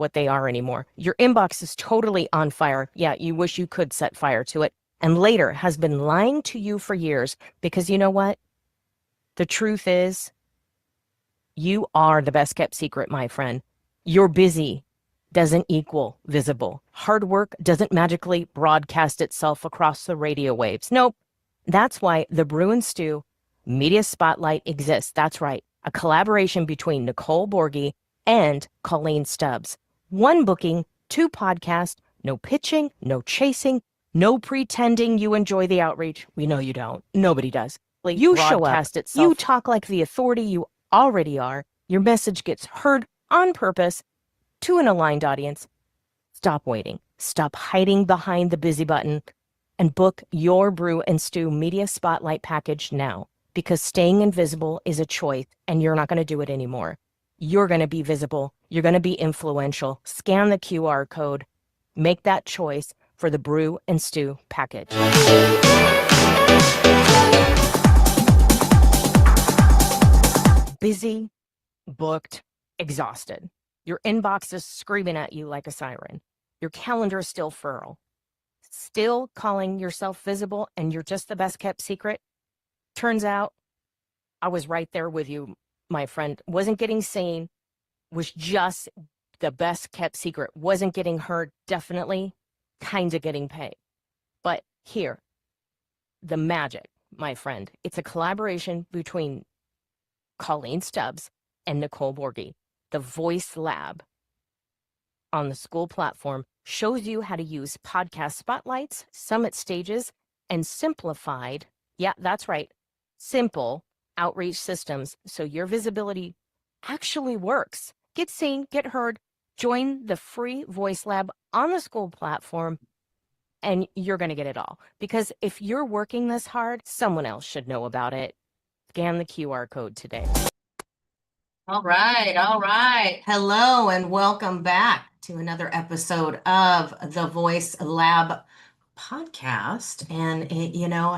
what they are anymore. Your inbox is totally on fire. Yeah, you wish you could set fire to it. And later has been lying to you for years because you know what? The truth is, you are the best kept secret, my friend. You're busy doesn't equal visible. Hard work doesn't magically broadcast itself across the radio waves. Nope. That's why the Brew and Stew Media Spotlight exists. That's right. A collaboration between Nicole Borghi and Colleen Stubbs. One booking, two podcasts, no pitching, no chasing, no pretending you enjoy the outreach. We know you don't. Nobody does. You show up, you talk like the authority you already are. Your message gets heard on purpose to an aligned audience. Stop waiting. Stop hiding behind the busy button and book your Brew and Stew Media Spotlight package now, because staying invisible is a choice and you're not going to do it anymore. You're going to be visible. You're going to be influential. Scan the QR code. Make that choice for the Brew and Stew package. Busy, booked, exhausted. Your inbox is screaming at you like a siren. Your calendar is still full. Still calling yourself visible and you're just the best kept secret? Turns out I was right there with you, my friend. Wasn't getting seen, was just the best kept secret. Wasn't getting heard, definitely, kind of getting paid. But here, the magic, my friend. It's a collaboration between Colleen Stubbs and Nicole Borghi. The VoiceLab on the school platform shows you how to use podcast spotlights, summit stages, and simplified, yeah, that's right, simple outreach systems so your visibility actually works. Get seen, get heard, join the free VoiceLab on the school platform, and you're going to get it all. Because if you're working this hard, someone else should know about it. Scan the QR code today. All right, all right. Hello and welcome back to another episode of the VoiceLab podcast. And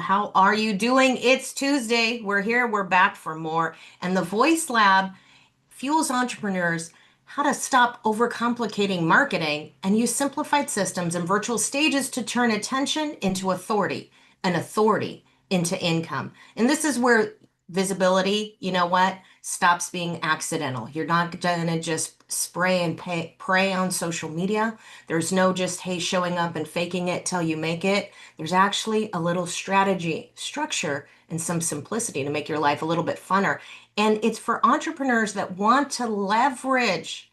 how are you doing? It's Tuesday. We're here. We're back for more. And the VoiceLab fuels entrepreneurs how to stop overcomplicating marketing and use simplified systems and virtual stages to turn attention into authority and authority into income. And this is where visibility, stops being accidental. You're not going to just spray and pray on social media. There's no just, hey, showing up and faking it till you make it. There's actually a little strategy, structure, and some simplicity to make your life a little bit funner. And it's for entrepreneurs that want to leverage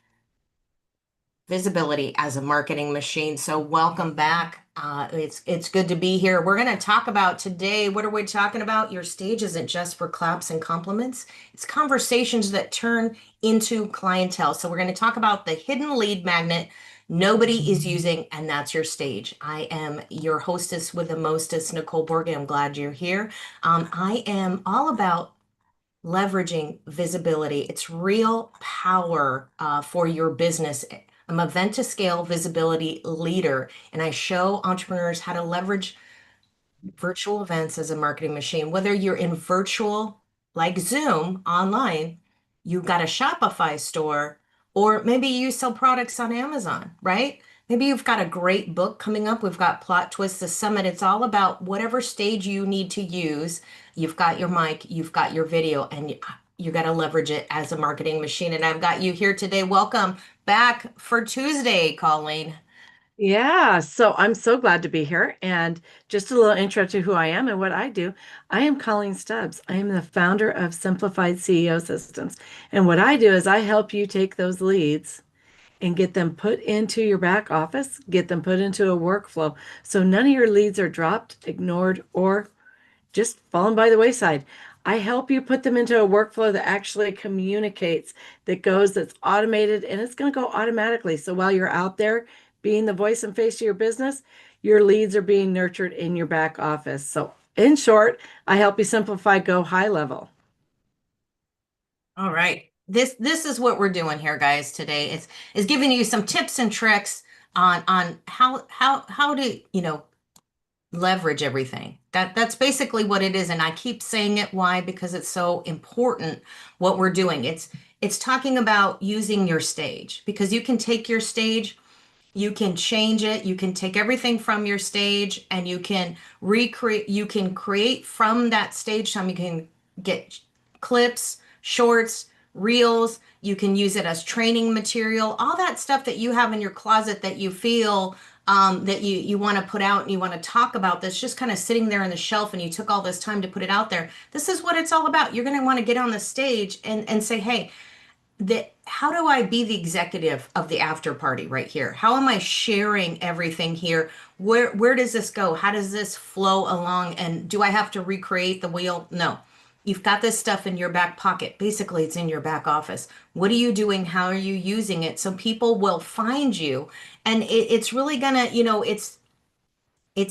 visibility as a marketing machine. So welcome back. It's good to be here. We're going to talk about today, what are we talking about? Your stage isn't just for claps and compliments. It's conversations that turn into clientele. So we're going to talk about the hidden lead magnet nobody is using, and that's your stage. I am your hostess with the mostest, Nicole Borghi. I'm glad you're here. I am all about leveraging visibility. It's real power for your business. I'm a vent to scale visibility leader, and I show entrepreneurs how to leverage virtual events as a marketing machine. Whether you're in virtual, like Zoom, online, you've got a Shopify store, or maybe you sell products on Amazon, right? Maybe you've got a great book coming up. We've got Plot Twist the Summit. It's all about whatever stage you need to use. You've got your mic, you've got your video, and you got to leverage it as a marketing machine. And I've got you here today. Welcome back for Tuesday, Colleen. Yeah, so I'm so glad to be here. And just a little intro to who I am and what I do. I am Colleen Stubbs. I am the founder of Simplified CEO Systems. And what I do is I help you take those leads and get them put into your back office, get them put into a workflow. So none of your leads are dropped, ignored, or just fallen by the wayside. I help you put them into a workflow that actually communicates, that's automated, and it's going to go automatically. So while you're out there being the voice and face of your business, your leads are being nurtured in your back office. So in short, I help you simplify, go high level. All right. This is what we're doing here, guys, today. Is giving you some tips and tricks on how to, leverage everything. That's basically what it is. And I keep saying it. Why? Because it's so important what we're doing. It's talking about using your stage because you can take your stage, you can change it, you can take everything from your stage and you can recreate, you can create from that stage time. You can get clips, shorts, reels, you can use it as training material, all that stuff that you have in your closet that you feel that you want to put out and you want to talk about that's just kind of sitting there on the shelf and you took all this time to put it out there. This is what it's all about. You're going to want to get on the stage and say, hey, that how do I be the executive of the after party right here? How am I sharing everything here? Where does this go? How does this flow along? And do I have to recreate the wheel? No. You've got this stuff in your back pocket. Basically, it's in your back office. What are you doing? How are you using it? So people will find you. And it's really gonna, it's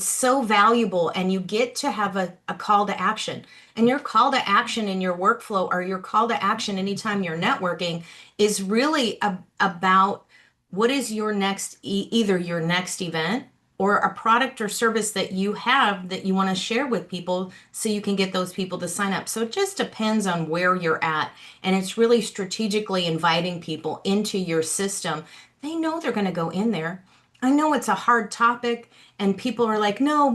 so valuable and you get to have a call to action. And your call to action in your workflow or your call to action anytime you're networking is really about what is your next, either your next event or a product or service that you have that you want to share with people so you can get those people to sign up. So it just depends on where you're at. And it's really strategically inviting people into your system. They know they're going to go in there. I know it's a hard topic and people are like, no,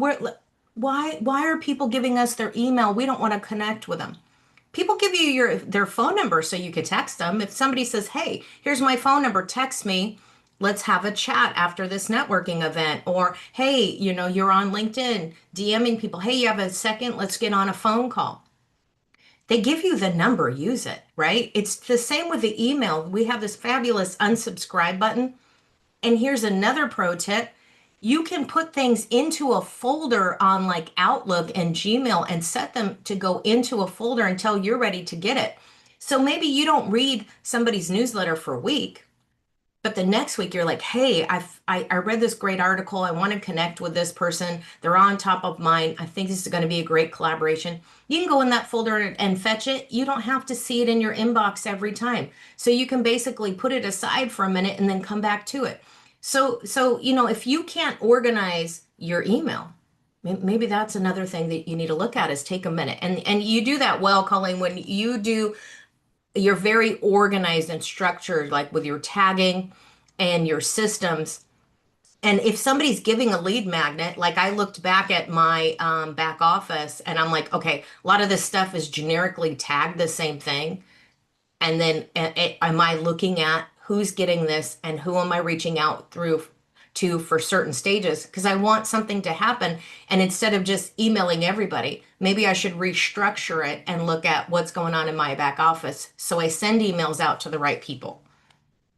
why are people giving us their email? We don't want to connect with them. People give you their phone number so you could text them. If somebody says, hey, here's my phone number, text me. Let's have a chat after this networking event. Or, hey, you're on LinkedIn DMing people. Hey, you have a second? Let's get on a phone call. They give you the number, use it, right? It's the same with the email. We have this fabulous unsubscribe button. And here's another pro tip. You can put things into a folder on like Outlook and Gmail and set them to go into a folder until you're ready to get it. So maybe you don't read somebody's newsletter for a week, but the next week you're like, hey, I read this great article. I want to connect with this person. They're on top of mine. I think this is going to be a great collaboration. You can go in that folder and fetch it. You don't have to see it in your inbox every time. So you can basically put it aside for a minute and then come back to it. So if you can't organize your email, maybe that's another thing that you need to look at is take a minute. And you do that well, Colleen, when you're very organized and structured, like with your tagging and your systems. And if somebody's giving a lead magnet, like I looked back at my back office and I'm like, okay, a lot of this stuff is generically tagged the same thing. And then am I looking at who's getting this and who am I reaching out through to for certain stages? Because I want something to happen. And instead of just emailing everybody, maybe I should restructure it and look at what's going on in my back office. So I send emails out to the right people.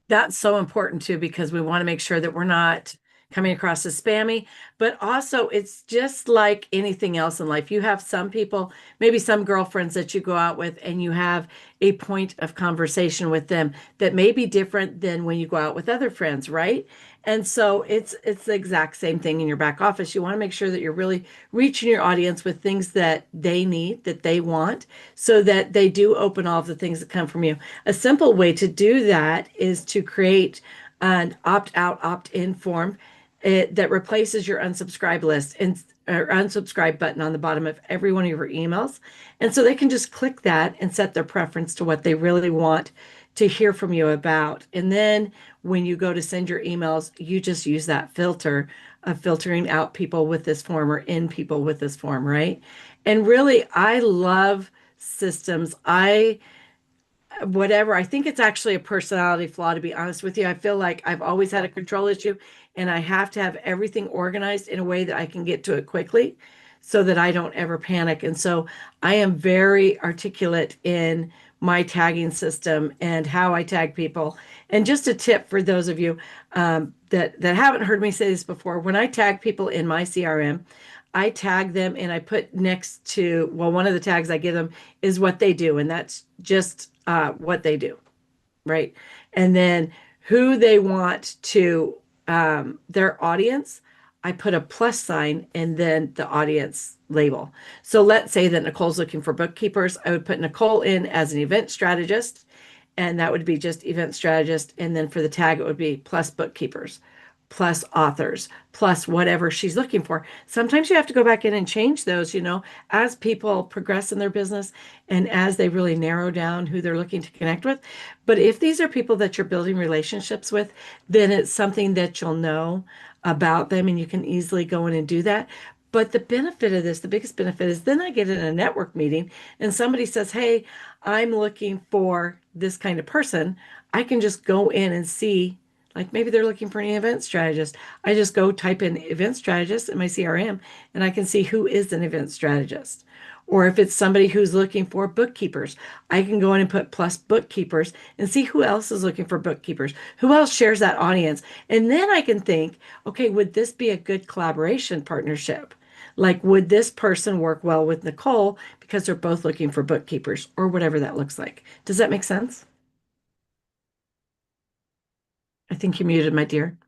That's so important too, because we want to make sure that we're not coming across as spammy, but also it's just like anything else in life. You have some people, maybe some girlfriends that you go out with, and you have a point of conversation with them that may be different than when you go out with other friends, right? And so it's the exact same thing in your back office. You want to make sure that you're really reaching your audience with things that they need, that they want, so that they do open all of the things that come from you. A simple way to do that is to create an opt-out, opt-in form that replaces your unsubscribe list and or unsubscribe button on the bottom of every one of your emails. And so they can just click that and set their preference to what they really want to hear from you about. And then when you go to send your emails, you just use that filter of filtering out people with this form or in people with this form, right? And really, I love systems. I think it's actually a personality flaw, to be honest with you. I feel like I've always had a control issue and I have to have everything organized in a way that I can get to it quickly so that I don't ever panic. And so I am very articulate in my tagging system and how I tag people. And just a tip for those of you that haven't heard me say this before, when I tag people in my CRM, I tag them and I put next to, well, one of the tags I give them is what they do. And that's just what they do, right? And then who they want to, their audience, I put a plus sign and then the audience label. So let's say that Nicole's looking for bookkeepers. I would put Nicole in as an event strategist, and that would be just event strategist. And then for the tag, it would be plus bookkeepers. plus authors, plus whatever she's looking for. Sometimes you have to go back in and change those, as people progress in their business and as they really narrow down who they're looking to connect with. But if these are people that you're building relationships with, then it's something that you'll know about them and you can easily go in and do that. But the benefit of this, the biggest benefit is then I get in a network meeting and somebody says, "Hey, I'm looking for this kind of person." I can just go in and see, like maybe they're looking for an event strategist. I just go type in event strategist in my CRM and I can see who is an event strategist. Or if it's somebody who's looking for bookkeepers, I can go in and put plus bookkeepers and see who else is looking for bookkeepers, who else shares that audience. And then I can think, okay, would this be a good collaboration partnership? Like, would this person work well with Nicole because they're both looking for bookkeepers or whatever that looks like? Does that make sense? I think you muted, my dear.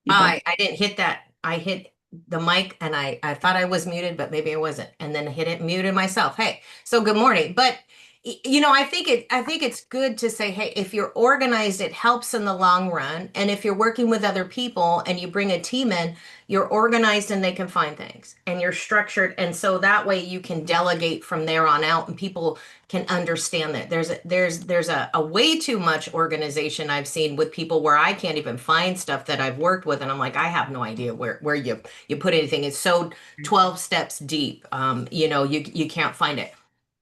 You back? I didn't hit that. I hit the mic and I thought I was muted, but maybe I wasn't. And then hit it, muted myself. Hey, so good morning. But I think it's good to say, hey, if you're organized, it helps in the long run. And if you're working with other people and you bring a team in, you're organized and they can find things and you're structured. And so that way you can delegate from there on out and people can understand that there's a way too much organization I've seen with people where I can't even find stuff that I've worked with and I'm like I have no idea where you put anything. It's so 12 steps deep. You can't find it.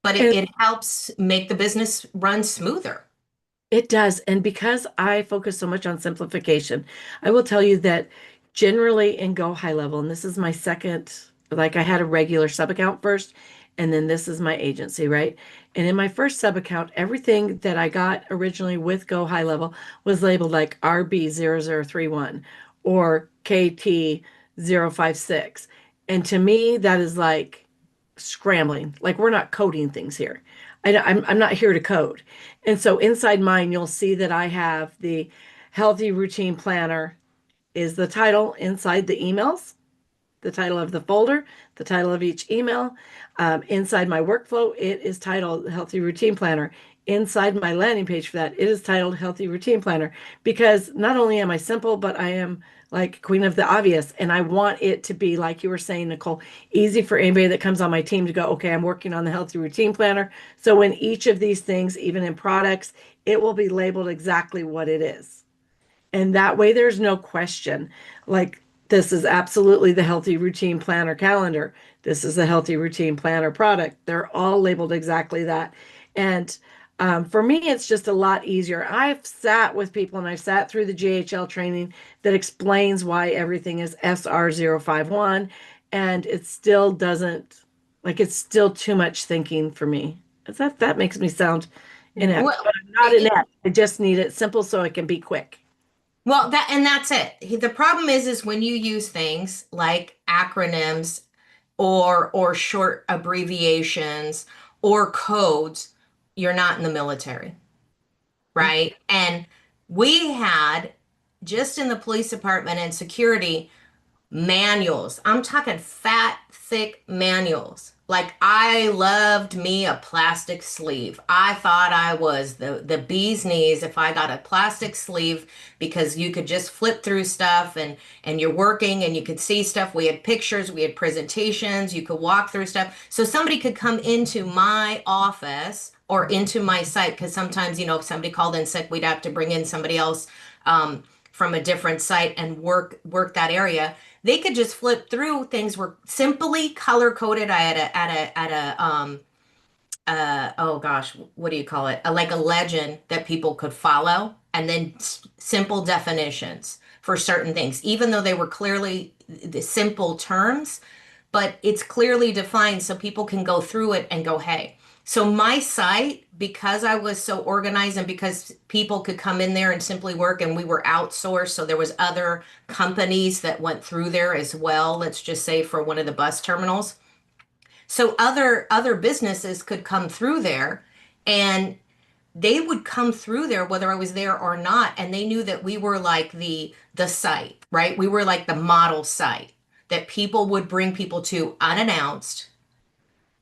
But it, And it helps make the business run smoother. it does. And because I focus so much on simplification, I will tell you that generally in Go High Level, and this is my second, like I had a regular sub account first, and then this is my agency, right? And in my first sub account, everything that I got originally with Go High Level was labeled like RB0031 or KT056. And to me, that is like scrambling. Like we're not coding things here. I'm not here to code. And so inside mine, you'll see that I have the healthy routine planner is the title inside the emails, the title of the folder, the title of each email. Inside my workflow, it is titled Healthy Routine Planner. Inside my landing page for that, it is titled Healthy Routine Planner because not only am I simple, but I am like queen of the obvious. And I want it to be, like you were saying, Nicole, easy for anybody that comes on my team to go, okay, I'm working on the Healthy Routine Planner. So in each of these things, even in products, it will be labeled exactly what it is. And that way there's no question. Like this is absolutely the healthy routine planner calendar. This is the healthy routine planner product. They're all labeled exactly that. And for me, it's just a lot easier. I've sat with people and I've sat through the GHL training that explains why everything is SR051, and it still doesn't, like, it's still too much thinking for me. That makes me sound inept, Well, but I'm not inept. I just need it simple so it can be quick. that's it. The problem is when you use things like acronyms or short abbreviations or codes, you're not in the military, right? And we had just in the police department and security manuals. I'm talking fat, thick manuals. Like I loved me a plastic sleeve. I thought I was the bee's knees if I got a plastic sleeve because you could just flip through stuff and you're working and you could see stuff. We had pictures, we had presentations, you could walk through stuff. So somebody could come into my office or into my site because sometimes, if somebody called in sick, we'd have to bring in somebody else from a different site and work that area. They could just flip through. Things were simply color coded. I had oh gosh, what do you call it? Like a legend that people could follow, and then simple definitions for certain things, even though they were clearly the simple terms, but it's clearly defined so people can go through it and go, hey. So my site, because I was so organized and because people could come in there and simply work and we were outsourced, so there was other companies that went through there as well, let's just say for one of the bus terminals. So other businesses could come through there and they would come through there whether I was there or not, and they knew that we were like the site, right? We were like the model site that people would bring people to unannounced.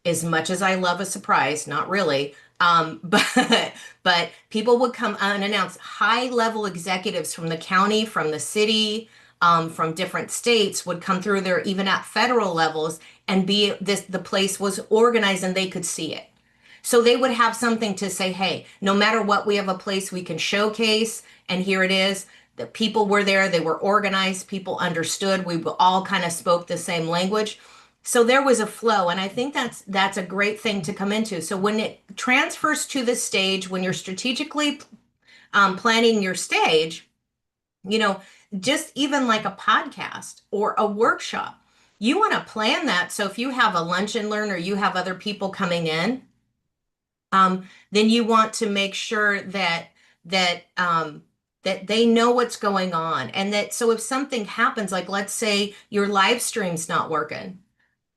As much as I love a surprise, not really, But people would come unannounced. High level executives from the county, from the city, from different states would come through there, even at federal levels, and be this. The place was organized, and they could see it. So they would have something to say, hey, no matter what, we have a place we can showcase, and here it is. The people were there, they were organized, people understood, we all kind of spoke the same language. So there was a flow, and I think that's a great thing to come into. So when it transfers to the stage, when you're strategically planning your stage, you know, just even like a podcast or a workshop, you want to plan that. So if you have a lunch and learn or you have other people coming in, then you want to make sure that they know what's going on, and that so if something happens, like let's say your live stream's not working.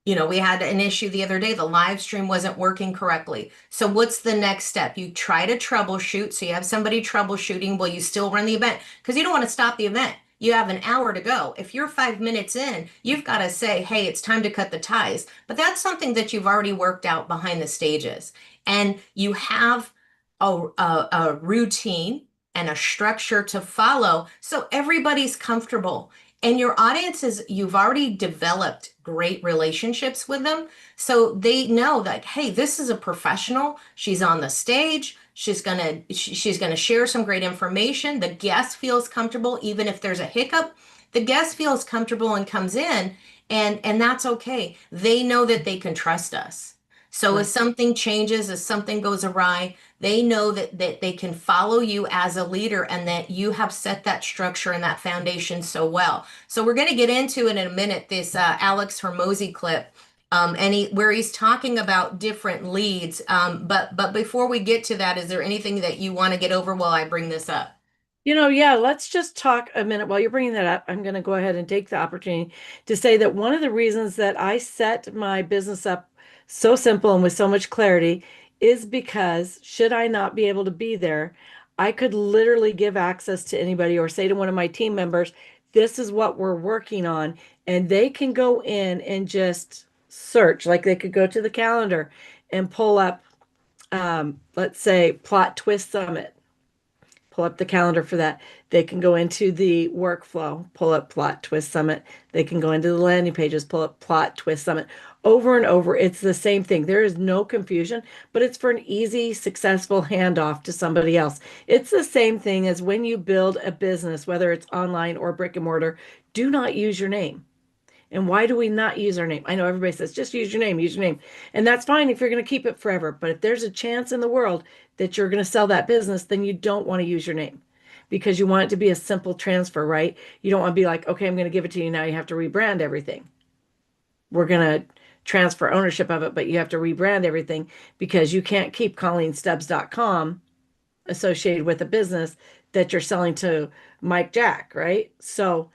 We had an issue the other day. The live stream wasn't working correctly. So what's the next step? You try to troubleshoot. So you have somebody troubleshooting. Will you still run the event? Because you don't want to stop the event. You have an hour to go. If you're 5 minutes in, you've got to say, hey, it's time to cut the ties. But that's something that you've already worked out behind the stages. And you have a routine and a structure to follow. So everybody's comfortable. And your audiences, you've already developed great relationships with them. So they know that, hey, this is a professional. She's on the stage. She's gonna share some great information. The guest feels comfortable, even if there's a hiccup. The guest feels comfortable and comes in, and that's okay. They know that they can trust us. So if something changes, if something goes awry, they know that they can follow you as a leader and that you have set that structure and that foundation so well. So we're going to get into it in a minute, this Alex Hormozy clip, where he's talking about different leads. But before we get to that, is there anything that you want to get over while I bring this up? Yeah, let's just talk a minute while you're bringing that up. I'm going to go ahead and take the opportunity to say that one of the reasons that I set my business up so simple and with so much clarity is because should I not be able to be there, I could literally give access to anybody or say to one of my team members, this is what we're working on. And they can go in and just search, like they could go to the calendar and pull up, let's say, Plot Twist Summit, pull up the calendar for that. They can go into the workflow, pull up Plot Twist Summit. They can go into the landing pages, pull up Plot Twist Summit. Over and over, it's the same thing. There is no confusion, but it's for an easy, successful handoff to somebody else. It's the same thing as when you build a business, whether it's online or brick and mortar, do not use your name. And why do we not use our name? I know everybody says, just use your name, use your name. And that's fine if you're going to keep it forever. But if there's a chance in the world that you're going to sell that business, then you don't want to use your name because you want it to be a simple transfer, right? You don't want to be like, okay, I'm going to give it to you. Now you have to rebrand everything. We're going to transfer ownership of it, but you have to rebrand everything because you can't keep callingstubbs.com associated with a business that you're selling to Mike Jack, right? So,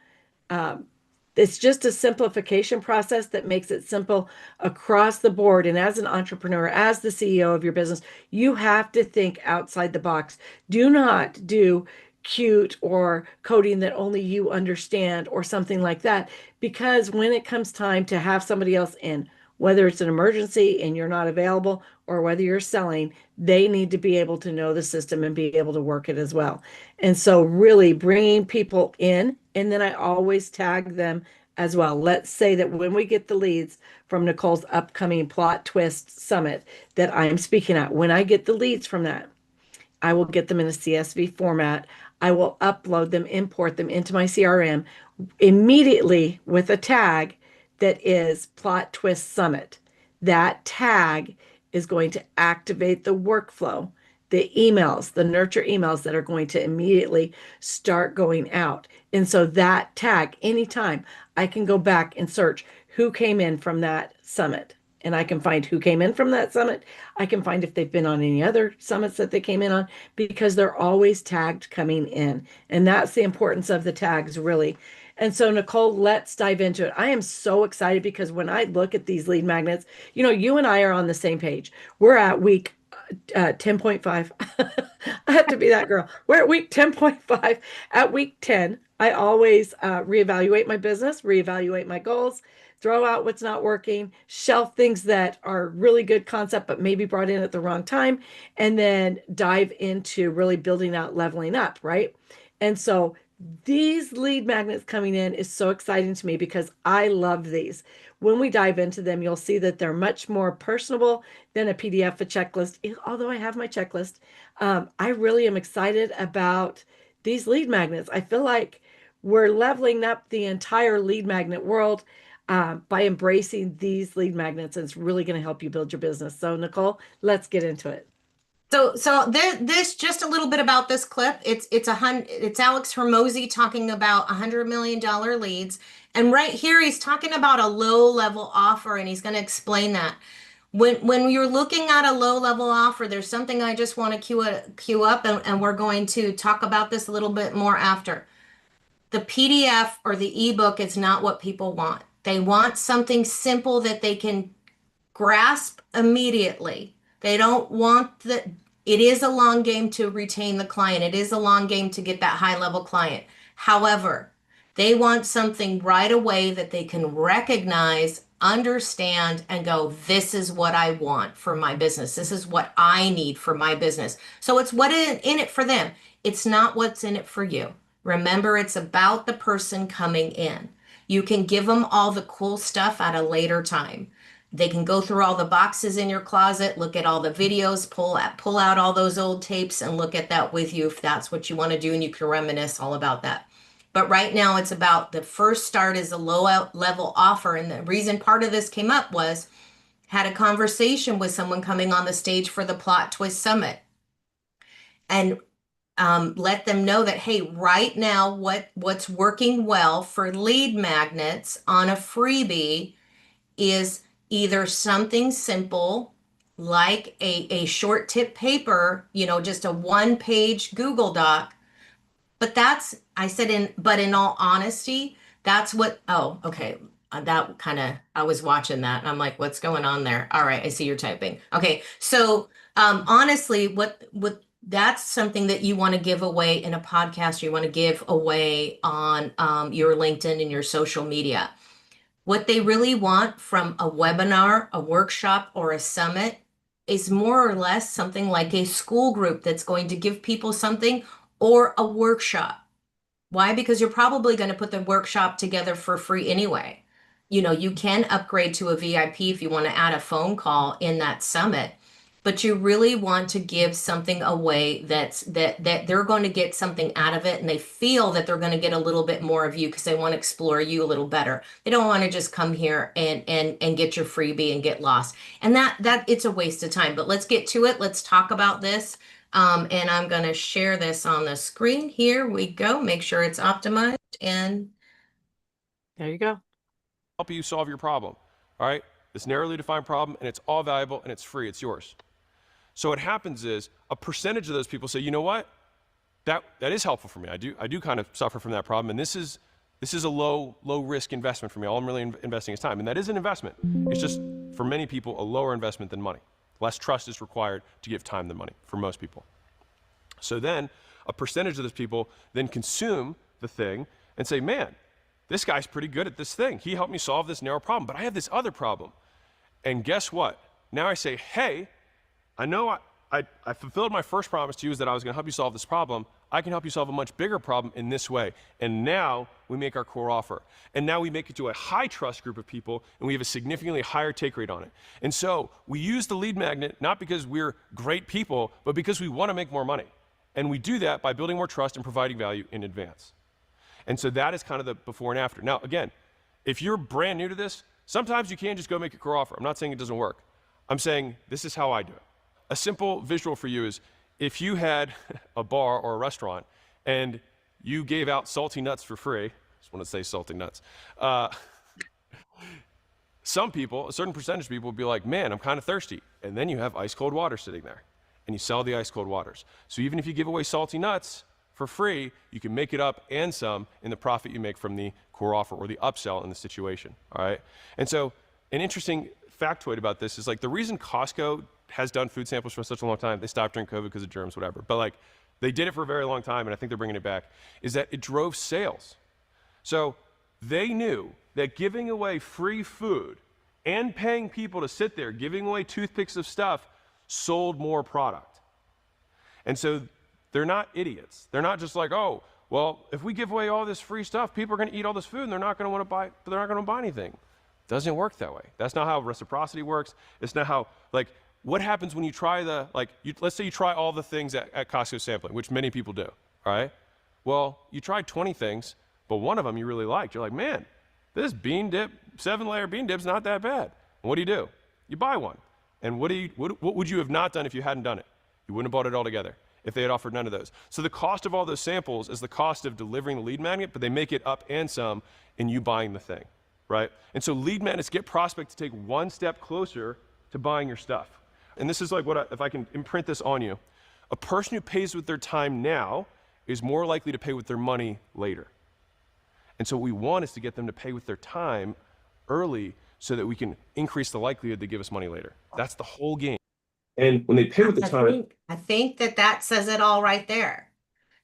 it's just a simplification process that makes it simple across the board. And as an entrepreneur, as the CEO of your business, you have to think outside the box. Do not do cute or coding that only you understand or something like that. Because when it comes time to have somebody else in, whether it's an emergency and you're not available or whether you're selling, they need to be able to know the system and be able to work it as well. And so really bringing people in, and then I always tag them as well. Let's say that when we get the leads from Nicole's upcoming Plot Twist Summit that I'm speaking at, when I get the leads from that, I will get them in a CSV format. I will upload them, import them into my CRM immediately with a tag that is Plot Twist Summit. That tag is going to activate the workflow, the emails, the nurture emails that are going to immediately start going out. And so that tag, anytime I can go back and search who came in from that summit, and I can find who came in from that summit. I can find if they've been on any other summits that they came in on because they're always tagged coming in. And that's the importance of the tags, really. And so, Nicole, let's dive into it. I am so excited because when I look at these lead magnets, you and I are on the same page. We're at week 10.5. I have to be that girl. We're at week 10.5. At week 10, I always reevaluate my business, reevaluate my goals, throw out what's not working, shelf things that are really good concept, but maybe brought in at the wrong time, and then dive into really building out, leveling up, right? And so these lead magnets coming in is so exciting to me because I love these. When we dive into them, you'll see that they're much more personable than a PDF, a checklist. Although I have my checklist, I really am excited about these lead magnets. I feel like we're leveling up the entire lead magnet world by embracing these lead magnets. And it's really going to help you build your business. So Nicole, let's get into it. So this just a little bit about this clip. It's Alex Hormozy talking about $100 million leads, and right here he's talking about a low level offer, and he's going to explain that. When you're looking at a low level offer, there's something I just want to queue up, and we're going to talk about this a little bit more after. The PDF or the ebook is not what people want. They want something simple that they can grasp immediately. They don't want it is a long game to retain the client. It is a long game to get that high level client. However, they want something right away that they can recognize, understand, and go, this is what I want for my business. This is what I need for my business. So it's what in it for them. It's not what's in it for you. Remember, it's about the person coming in. You can give them all the cool stuff at a later time. They can go through all the boxes in your closet, look at all the videos, pull out all those old tapes and look at that with you if that's what you want to do, and you can reminisce all about that. But right now it's about the first start is a low level offer. And the reason part of this came up was had a conversation with someone coming on the stage for the Plot Twist Summit and let them know that, hey, right now what's working well for lead magnets on a freebie is either something simple like a short tip paper, just a 1-page Google Doc. But but in all honesty, that's oh, okay. That kind of, I was watching that and I'm like, what's going on there? All right, I see you're typing. Okay, so honestly, what that's something that you want to give away in a podcast, you want to give away on your LinkedIn and your social media. What they really want from a webinar, a workshop, or a summit is more or less something like a school group that's going to give people something, or a workshop. Why? Because you're probably going to put the workshop together for free anyway. You can upgrade to a VIP if you want to add a phone call in that summit, but you really want to give something away that they're going to get something out of it, and they feel that they're going to get a little bit more of you because they want to explore you a little better. They don't want to just come here and get your freebie and get lost. And that it's a waste of time. But let's get to it. Let's talk about this. And I'm going to share this on the screen. Here we go. Make sure it's optimized, and there you go. Help you solve your problem. All right, this narrowly defined problem, and it's all valuable and it's free. It's yours. So what happens is a percentage of those people say, you know what, that is helpful for me. I do kind of suffer from that problem, and this is a low risk investment for me. All I'm really investing is time, and that is an investment. It's just for many people a lower investment than money. Less trust is required to give time than money for most people. So then a percentage of those people then consume the thing and say, man, this guy's pretty good at this thing. He helped me solve this narrow problem, but I have this other problem. And guess what? Now I say, hey, I know I fulfilled my first promise to you, is that I was going to help you solve this problem. I can help you solve a much bigger problem in this way. And now we make our core offer. And now we make it to a high trust group of people, and we have a significantly higher take rate on it. And so we use the lead magnet not because we're great people, but because we want to make more money. And we do that by building more trust and providing value in advance. And so that is kind of the before and after. Now, again, if you're brand new to this, sometimes you can't just go make a core offer. I'm not saying it doesn't work. I'm saying this is how I do it. A simple visual for you is if you had a bar or a restaurant and you gave out salty nuts for free, I just want to say salty nuts, some people, a certain percentage of people would be like, man, I'm kind of thirsty. And then you have ice cold water sitting there and you sell the ice cold waters. So even if you give away salty nuts for free, you can make it up and some in the profit you make from the core offer or the upsell in the situation, all right? And so an interesting factoid about this is like the reason Costco has done food samples for such a long time, they stopped during COVID because of germs, whatever. But like They did it for a very long time, and I think they're bringing it back, is that it drove sales. So they knew that giving away free food and paying people to sit there, giving away toothpicks of stuff, sold more product. And so they're not idiots. They're not just like, oh, well, if we give away all this free stuff, people are going to eat all this food and they're not going to want to buy, they're not going to buy anything. Doesn't work that way. That's not how reciprocity works. It's not how, like, what happens when you try the, like, let's say you try all the things at Costco sampling, which many people do, all right? Well, you tried 20 things, but one of them you really liked. You're like, man, this bean dip, 7-layer bean dip's not that bad. And what do? You buy one. And what would you have not done if you hadn't done it? You wouldn't have bought it all together if they had offered none of those. So the cost of all those samples is the cost of delivering the lead magnet, but they make it up and some in you buying the thing, right? And so lead magnets get prospect to take one step closer to buying your stuff. And this is like if I can imprint this on you, a person who pays with their time now is more likely to pay with their money later. And so what we want is to get them to pay with their time early so that we can increase the likelihood they give us money later. That's the whole game. And when they pay with the time, I think that says it all right there.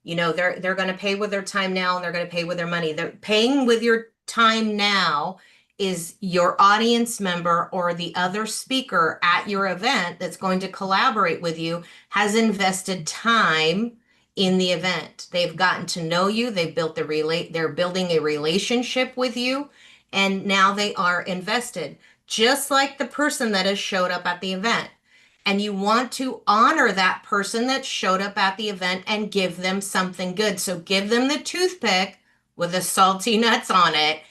You know, they're going to pay with their time now, and they're going to pay with their money. They're paying with your time now is your audience member or the other speaker at your event that's going to collaborate with you has invested time in the event. They've gotten to know you. They've built they're building a relationship with you, and now they are invested, just like the person that has showed up at the event. And you want to honor that person that showed up at the event and give them something good. So give them the toothpick with the salty nuts on it,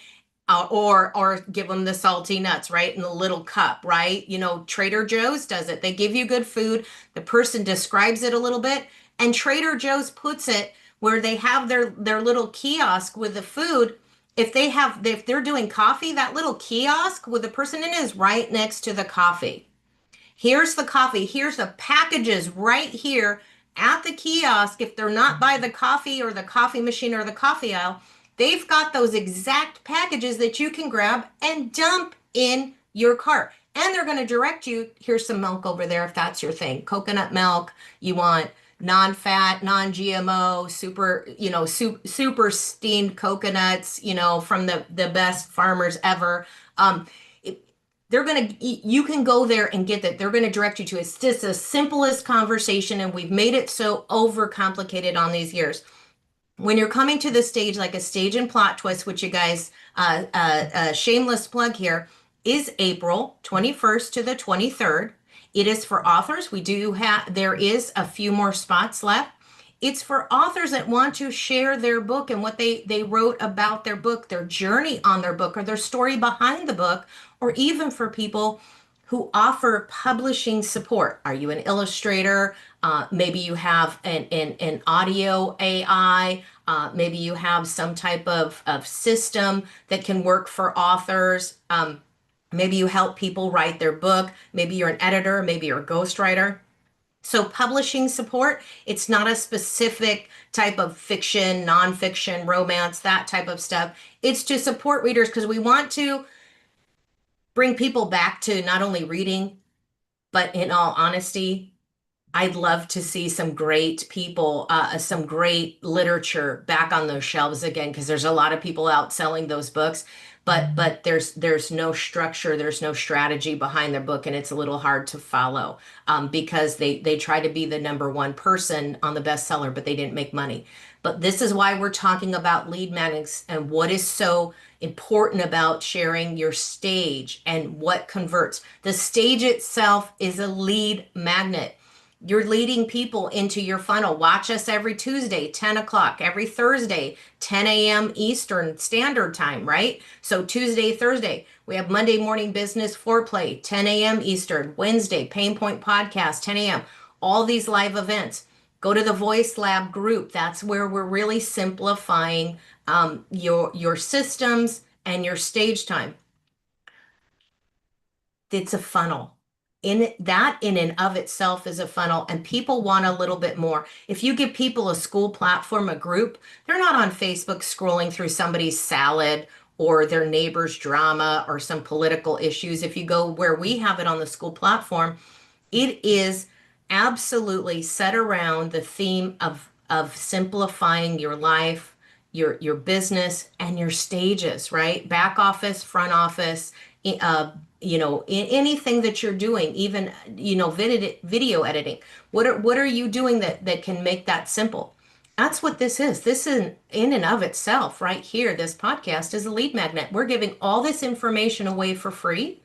or give them the salty nuts, right, in the little cup, right? You know, Trader Joe's does it. They give you good food. The person describes it a little bit, and Trader Joe's puts it where they have their little kiosk with the food. If they're doing coffee, that little kiosk with the person in it is right next to the coffee. Here's the coffee. Here's the packages right here at the kiosk. If they're not by the coffee or the coffee machine or the coffee aisle, they've got those exact packages that you can grab and dump in your cart. And they're going to direct you, here's some milk over there if that's your thing. Coconut milk, you want non-fat, non-GMO, super steamed coconuts, from the best farmers ever. You can go there and get that. They're going to direct you to it. It's just the simplest conversation, and we've made it so overcomplicated on these years. When you're coming to the stage, like a stage and plot twist, which you guys, shameless plug here, is April 21st to the 23rd. It is for authors. There is a few more spots left. It's for authors that want to share their book and what they wrote about their book, their journey on their book, or their story behind the book, or even for people who offer publishing support. Are you an illustrator? Maybe you have an audio AI. Maybe you have some type of system that can work for authors. Maybe you help people write their book. Maybe you're an editor. Maybe you're a ghostwriter. So publishing support, it's not a specific type of fiction, nonfiction, romance, that type of stuff. It's to support readers because we want to bring people back to not only reading, but in all honesty, I'd love to see some great people, some great literature back on those shelves again, because there's a lot of people out selling those books, but there's no structure, there's no strategy behind their book, and it's a little hard to follow because they try to be the number one person on the bestseller, but they didn't make money. But this is why we're talking about lead magnets and what is so important about sharing your stage and what converts. The stage itself is a lead magnet. You're leading people into your funnel. Watch us every Tuesday, 10 o'clock, every Thursday, 10 a.m. Eastern Standard Time, right? So Tuesday, Thursday, we have Monday Morning Business Foreplay, 10 a.m. Eastern, Wednesday, Pain Point Podcast, 10 a.m. All these live events. Go to the VoiceLab group. That's where we're really simplifying your systems and your stage time. It's a funnel. In and of itself is a funnel, and people want a little bit more. If you give people a school platform, a group, they're not on Facebook scrolling through somebody's salad or their neighbor's drama or some political issues. If you go where we have it on the school platform, it is absolutely set around the theme of of simplifying your life, your business, and your stages, right? Back office, front office, anything that you're doing, even, video editing. What are you doing that can make that simple? That's what this is. This is in and of itself, right here. This podcast is a lead magnet. We're giving all this information away for free.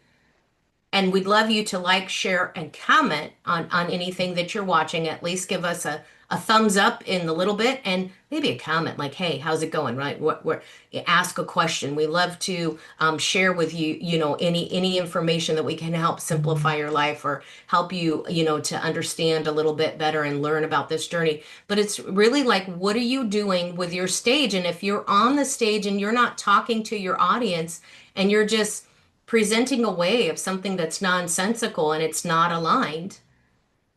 And we'd love you to like, share, and comment on anything that you're watching. At least give us a thumbs up in the little bit and maybe a comment like, hey, how's it going? Right? What ask a question. We love to share with you, any information that we can help simplify your life or help you, to understand a little bit better and learn about this journey. But it's really like, what are you doing with your stage? And if you're on the stage and you're not talking to your audience and you're just presenting a way of something that's nonsensical and it's not aligned,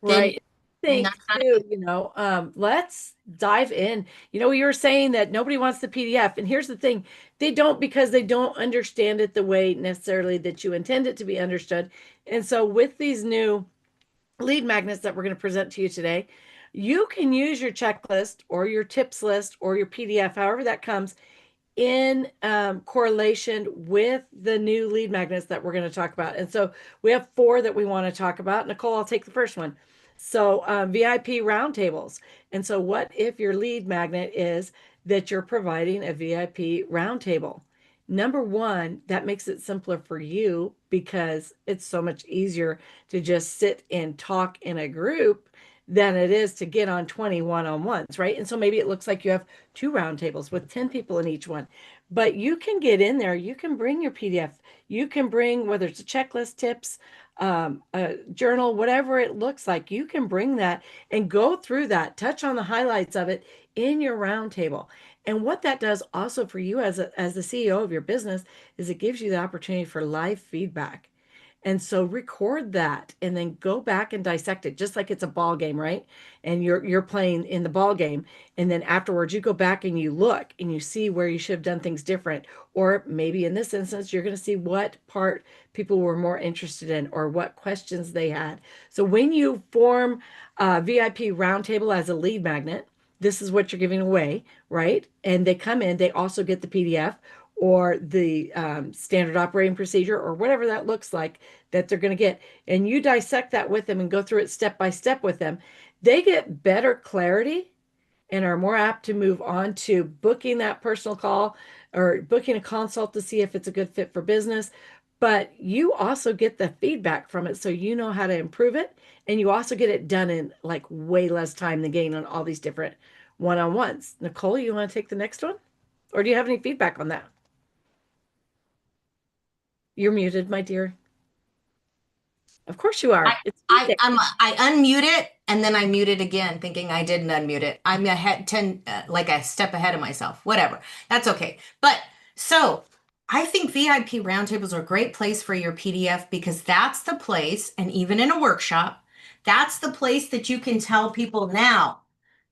then Right. I think that's not too, let's dive in. You were saying that nobody wants the PDF, and here's the thing. They don't, because they don't understand it the way necessarily that you intend it to be understood. And so with these new lead magnets that we're going to present to you today, you can use your checklist or your tips list or your PDF, however that comes, in correlation with the new lead magnets that we're going to talk about. And so we have 4 that we want to talk about. Nicole, I'll take the first one. So VIP roundtables. And so what if your lead magnet is that you're providing a VIP roundtable? Number one, that makes it simpler for you because it's so much easier to just sit and talk in a group than it is to get on 20 one-on-ones, right? And so maybe it looks like you have 2 roundtables with 10 people in each one, but you can get in there. You can bring your PDF. You can bring, whether it's a checklist, tips, a journal, whatever it looks like, you can bring that and go through that, touch on the highlights of it in your roundtable. And what that does also for you as the CEO of your business is it gives you the opportunity for live feedback. And so record that and then go back and dissect it, just like it's a ball game, right? And you're playing in the ball game. And then afterwards you go back and you look and you see where you should have done things different. Or maybe in this instance, you're going to see what part people were more interested in or what questions they had. So when you form a VIP roundtable as a lead magnet, this is what you're giving away, right? And they come in, they also get the PDF or the standard operating procedure or whatever that looks like that they're going to get. And you dissect that with them and go through it step by step with them. They get better clarity and are more apt to move on to booking that personal call or booking a consult to see if it's a good fit for business. But you also get the feedback from it, so you know how to improve it. And you also get it done in like way less time than getting on all these different one-on-ones. Nicole, you want to take the next one? Or do you have any feedback on that? You're muted, my dear. Of course you are. I unmute it and then I mute it again, thinking I didn't unmute it. I'm like a step ahead of myself. Whatever. That's okay. But so I think VIP roundtables are a great place for your PDF because that's the place, and even in a workshop, that's the place that you can tell people now,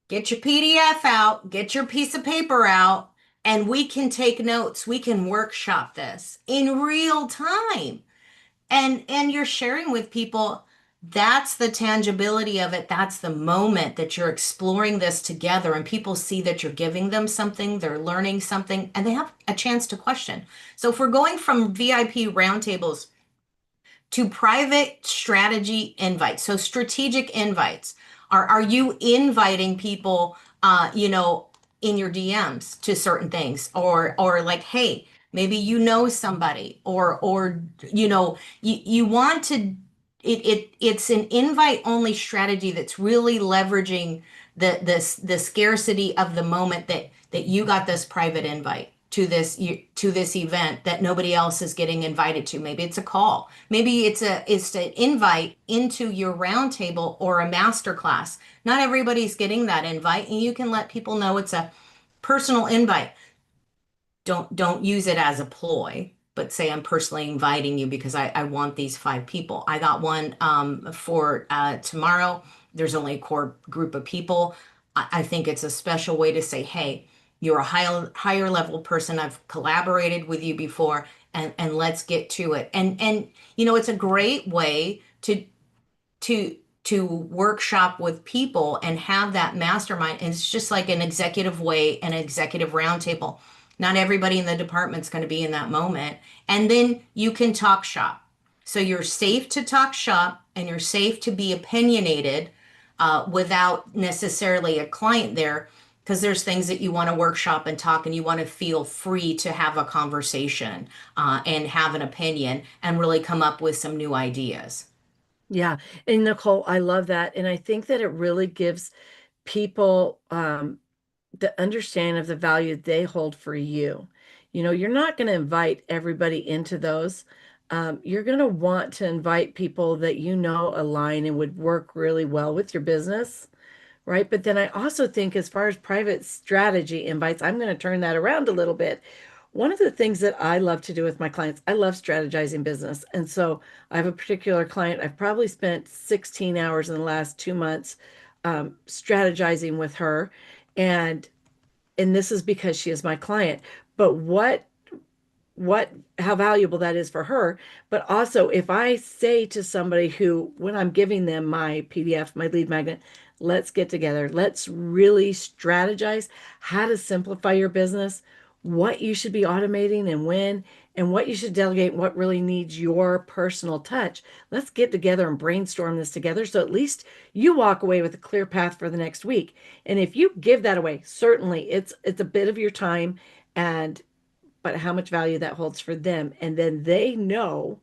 get your PDF out, get your piece of paper out, and we can take notes. We can workshop this in real time. And you're sharing with people, that's the tangibility of it. That's the moment that you're exploring this together and people see that you're giving them something, they're learning something, and they have a chance to question. So if we're going from VIP roundtables to private strategy invites, so strategic invites, are you inviting people, in your DMs to certain things, or like, hey, maybe you know somebody, or you want to, it's an invite only strategy that's really leveraging the scarcity of the moment that you got this private invite to this event that nobody else is getting invited to. Maybe it's a call, maybe it's an invite into your roundtable or a master class. Not everybody's getting that invite, and you can let people know it's a personal invite. Don't use it as a ploy, but say I'm personally inviting you because I want these 5 people. I got one for tomorrow. There's only a core group of people. I think it's a special way to say, hey, you're a higher level person. I've collaborated with you before, and let's get to it. And it's a great way to to workshop with people and have that mastermind. And it's just like an executive way, an executive roundtable. Not everybody in the department's going to be in that moment. And then you can talk shop. So you're safe to talk shop and you're safe to be opinionated without necessarily a client there, because there's things that you want to workshop and talk, and you want to feel free to have a conversation and have an opinion and really come up with some new ideas. Yeah. And Nicole, I love that. And I think that it really gives people the understanding of the value they hold for you. You know, you're not going to invite everybody into those. You're going to want to invite people that you know align and would work really well with your business, right? But then I also think, as far as private strategy invites, I'm going to turn that around a little bit. One of the things that I love to do with my clients, I love strategizing business. And so I have a particular client, I've probably spent 16 hours in the last 2 months strategizing with her. And this is because she is my client. But how valuable that is for her. But also, if I say to somebody who, when I'm giving them my PDF, my lead magnet, let's get together, let's really strategize how to simplify your business, what you should be automating and when, and what you should delegate, what really needs your personal touch. Let's get together and brainstorm this together, so at least you walk away with a clear path for the next week. And if you give that away, certainly it's a bit of your time, and but how much value that holds for them. And then they know,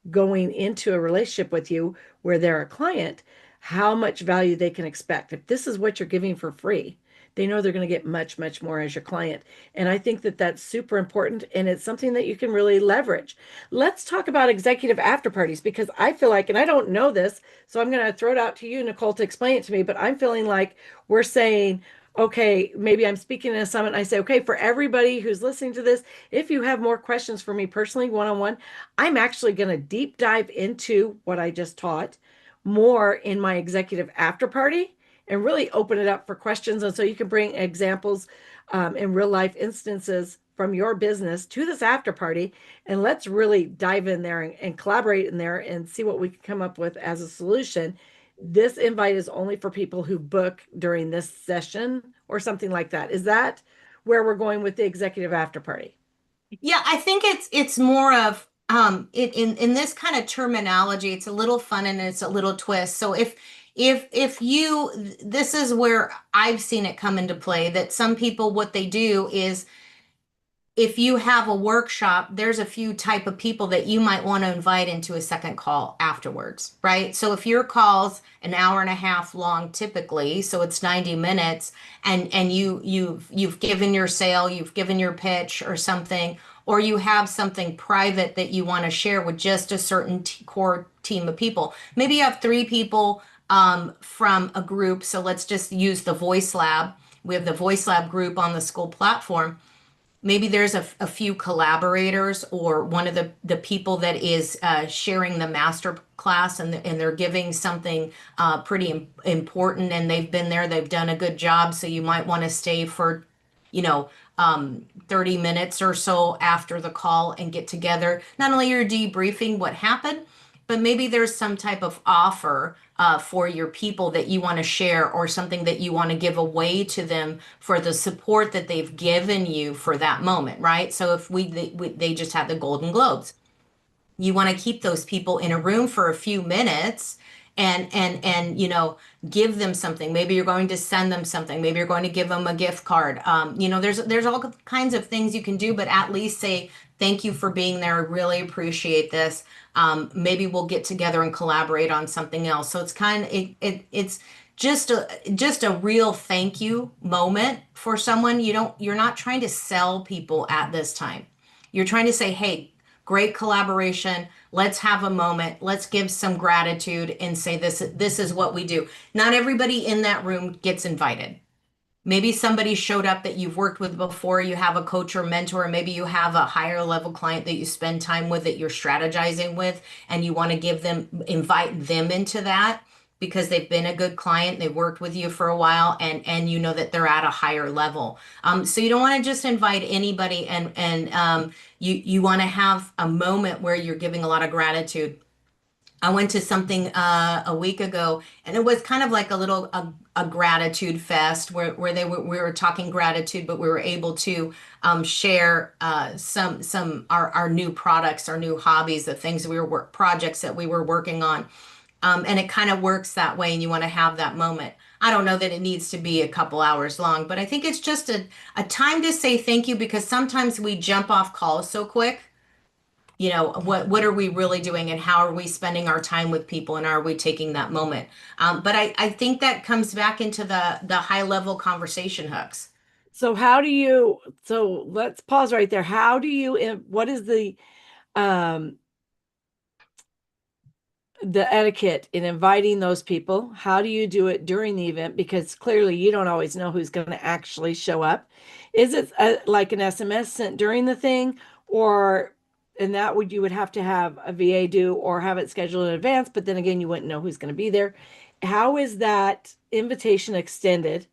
going into a relationship with you where they're a client, how much value they can expect. If this is what you're giving for free, they know they're going to get much, much more as your client. And I think that that's super important. And it's something that you can really leverage. Let's talk about executive after parties, because I feel like, and I don't know this, so I'm going to throw it out to you, Nicole, to explain it to me, but I'm feeling like we're saying, okay, maybe I'm speaking in a summit and I say, okay, for everybody who's listening to this, if you have more questions for me personally, one-on-one, I'm actually going to deep dive into what I just taught more in my executive after party and really open it up for questions. And so you can bring examples in real life instances from your business to this after party. And let's really dive in there and collaborate in there and see what we can come up with as a solution. This invite is only for people who book during this session or something like that. Is that where we're going with the executive after party? Yeah, I think it's more of in this kind of terminology, it's a little fun and it's a little twist. So if you, this is where I've seen it come into play, that some people, what they do is, if you have a workshop, there's a few type of people that you might want to invite into a second call afterwards, right? So if your call's an hour and a half long typically, so it's 90 minutes, and you've given your sale, you've given your pitch or something, or you have something private that you want to share with just a certain core team of people. Maybe you have 3 people from a group. So let's just use the VoiceLab. We have the VoiceLab group on the school platform. Maybe there's a few collaborators, or one of the people that is sharing the master class, and they're giving something pretty important, and they've been there, they've done a good job. So you might want to stay for, you know, 30 minutes or so after the call and get together. Not only you're debriefing what happened, but maybe there's some type of offer for your people that you want to share, or something that you want to give away to them for the support that they've given you for that moment, right? So if they just had the Golden Globes, you want to keep those people in a room for a few minutes and give them something. Maybe you're going to send them something. Maybe you're going to give them a gift card. There's all kinds of things you can do, but at least say thank you for being there. I really appreciate this. Maybe we'll get together and collaborate on something else. So it's it's just a real thank you moment for someone. You're not trying to sell people at this time. You're trying to say, hey, great collaboration. Let's have a moment. Let's give some gratitude and say this is what we do. Not everybody in that room gets invited. Maybe somebody showed up that you've worked with before, you have a coach or mentor, maybe you have a higher level client that you spend time with, that you're strategizing with, and you want to invite them into that because they've been a good client, they've worked with you for a while, and you know that they're at a higher level. So you don't want to just invite anybody, and you want to have a moment where you're giving a lot of gratitude. I went to something a week ago, and it was kind of like a gratitude fest where we were talking gratitude, but we were able to share some our new products, our new hobbies, the things we were projects that we were working on, and it kind of works that way. And you want to have that moment. I don't know that it needs to be a couple hours long, but I think it's just a time to say thank you because sometimes we jump off calls so quick. You know, what are we really doing and how are we spending our time with people and are we taking that moment? But I think that comes back into the high level conversation hooks. So so let's pause right there. What is um, the etiquette in inviting those people? How do you do it during the event? Because clearly you don't always know who's going to actually show up. Is it like an SMS sent during the thing, or and that you would have to have a VA do or have it scheduled in advance, but then again, you wouldn't know who's going to be there. How is that invitation extended?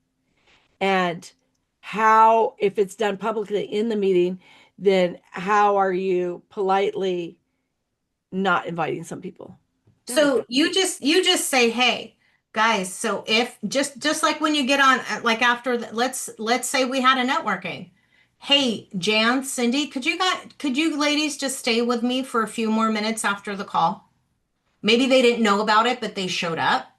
And how, if it's done publicly in the meeting, then how are you politely not inviting some people? So you just say, hey, guys, so if just like when you get on like after let's say we had a networking. Hey, Jan, Cindy, could you ladies just stay with me for a few more minutes after the call? Maybe they didn't know about it, but they showed up.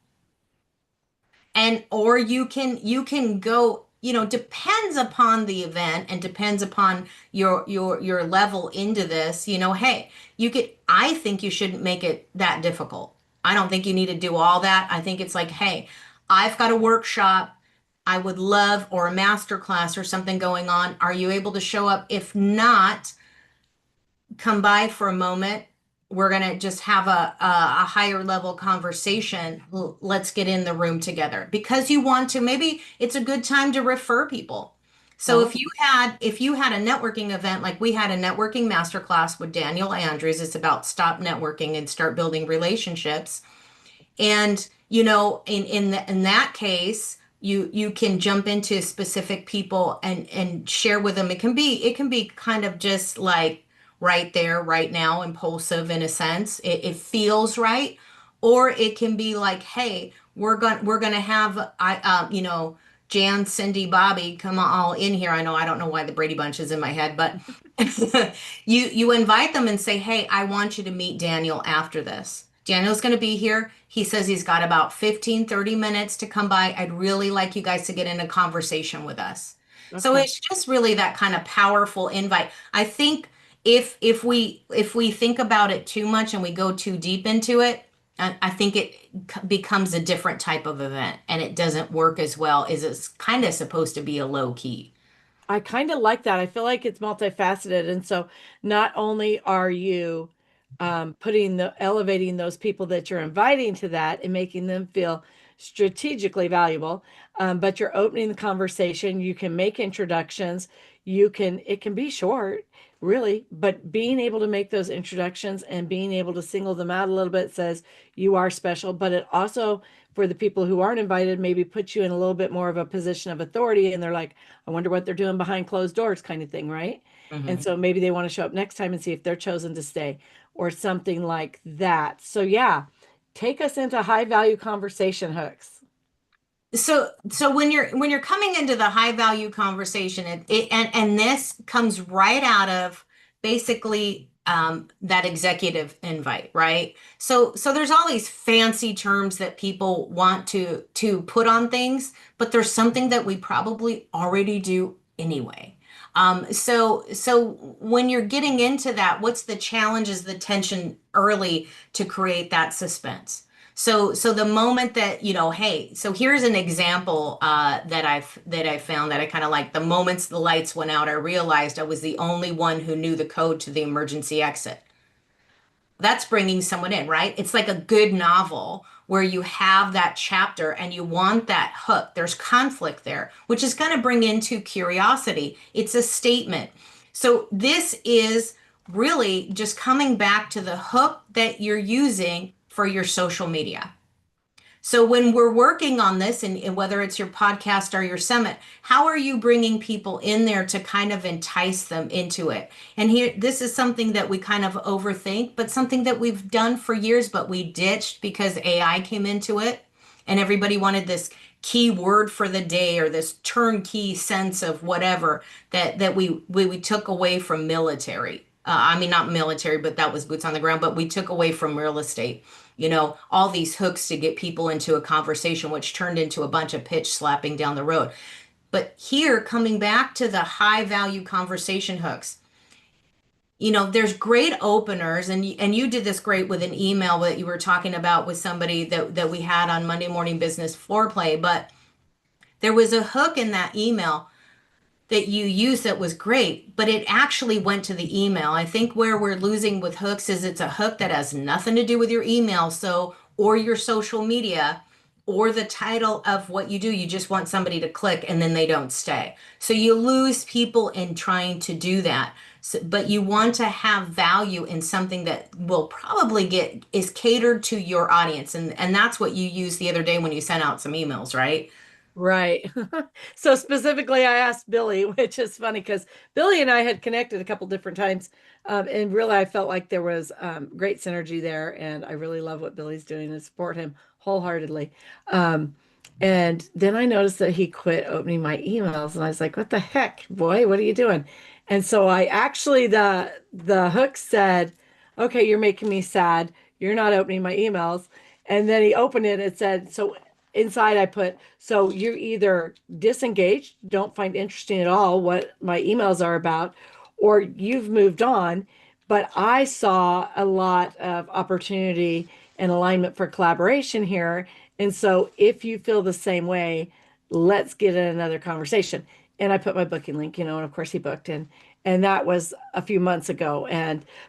And or you can go, depends upon the event and depends upon your level into this, hey, I think you shouldn't make it that difficult. I don't think you need to do all that. I think it's like, hey, I've got a workshop I would love or a master class or something going on. Are you able to show up? If not, come by for a moment. We're going to just have a higher level conversation. Let's get in the room together because you want to. Maybe it's a good time to refer people. So Oh, if you had a networking event like we had a networking masterclass with Daniel Andrews, it's about stop networking and start building relationships. And in that case, you can jump into specific people and share with them. It can be kind of just like right there, right now, impulsive in a sense. It feels right, or it can be like, hey, we're gonna have Jan, Cindy, Bobby come all in here. I don't know why the Brady Bunch is in my head, but you invite them and say, hey, I want you to meet Daniel after this. Daniel's going to be here. He says he's got about 15-30 minutes to come by. I'd really like you guys to get in a conversation with us. So okay. it's just really that kind of powerful invite. I think if we think about it too much and we go too deep into it, I think it becomes a different type of event and it doesn't work as well as it's kind of supposed to be a low key. I kind of like that. I feel like it's multifaceted. And so not only are you elevating those people that you're inviting to that and making them feel strategically valuable, but you're opening the conversation. You can make introductions. It can be short, really, but being able to make those introductions and being able to single them out a little bit says you are special, but it also, for the people who aren't invited, maybe puts you in a little bit more of a position of authority. And they're like, I wonder what they're doing behind closed doors kind of thing, right? And Mhm. so maybe they want to show up next time and see if they're chosen to stay or something like that. So yeah, take us into high value conversation hooks. So when you're coming into the high value conversation, and this comes right out of basically that executive invite, right? So there's all these fancy terms that people want to put on things, but there's something that we probably already do anyway. So when you're getting into that, what's the challenge is the tension early to create that suspense. So the moment that, hey, so here's an example that I found that I kind of like. The moments the lights went out, I realized I was the only one who knew the code to the emergency exit. That's bringing someone in, right? It's like a good novel where you have that chapter and you want that hook. There's conflict there, which is going to bring into curiosity. It's a statement. So this is really just coming back to the hook that you're using for your social media. So when we're working on this, and whether it's your podcast or your summit, how are you bringing people in there to kind of entice them into it? And here, this is something that we kind of overthink, but something that we've done for years, but we ditched because AI came into it, and everybody wanted this key word for the day or this turnkey sense of whatever that we took away from military. I mean, not military, but that was boots on the ground, but we took away from real estate. All these hooks to get people into a conversation, which turned into a bunch of pitch slapping down the road. But here, coming back to the high value conversation hooks, there's great openers, and you did this great with an email that you were talking about with somebody that we had on Monday Morning Business Foreplay. But there was a hook in that email that you used that was great, but it actually went to the email. I think where we're losing with hooks is it's a hook that has nothing to do with your email, or your social media, or the title of what you do. You just want somebody to click and then they don't stay. So you lose people in trying to do that. But you want to have value in something that will probably is catered to your audience. And that's what you used the other day when you sent out some emails, right? Right. So specifically, I asked Billy, which is funny because Billy and I had connected a couple different times. And really, I felt like there was great synergy there. And I really love what Billy's doing and support him wholeheartedly. And then I noticed that he quit opening my emails. And I was like, what the heck, boy, what are you doing? And so I actually, the hook said, okay, you're making me sad. You're not opening my emails. And then he opened it. It said, so inside I put, so you're either disengaged, don't find interesting at all what my emails are about, or you've moved on. But I saw a lot of opportunity and alignment for collaboration here. And so if you feel the same way, let's get in another conversation. And I put my booking link, and of course he booked in. And that was a few months ago.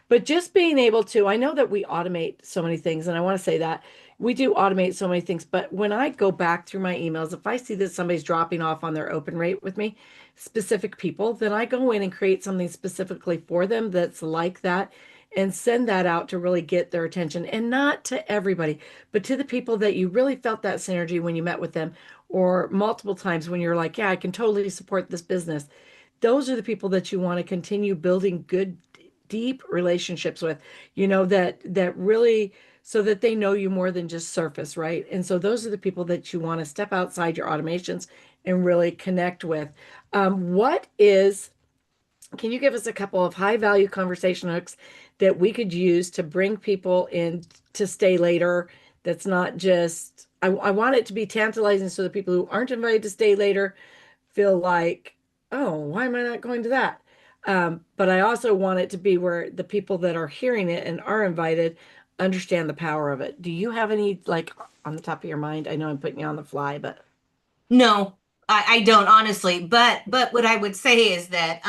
But just being able to, I know that we automate so many things, and I want to say that we do automate so many things, but when I go back through my emails, if I see that somebody's dropping off on their open rate with me, specific people, then I go in and create something specifically for them that's like that and send that out to really get their attention. And not to everybody, but to the people that you really felt that synergy when you met with them, or multiple times when you're like, yeah, I can totally support this business. Those are the people that you want to continue building good, deep relationships with, that really, so that they know you more than just surface, right? And so those are the people that you want to step outside your automations and really connect with. Can you give us a couple of high value conversation hooks that we could use to bring people in to stay later? That's not just, I want it to be tantalizing so the people who aren't invited to stay later feel like, oh, why am I not going to that? But I also want it to be where the people that are hearing it and are invited understand the power of it. Do you have any, like, on the top of your mind? I know I'm putting you on the fly, but No, I don't honestly. But what I would say is that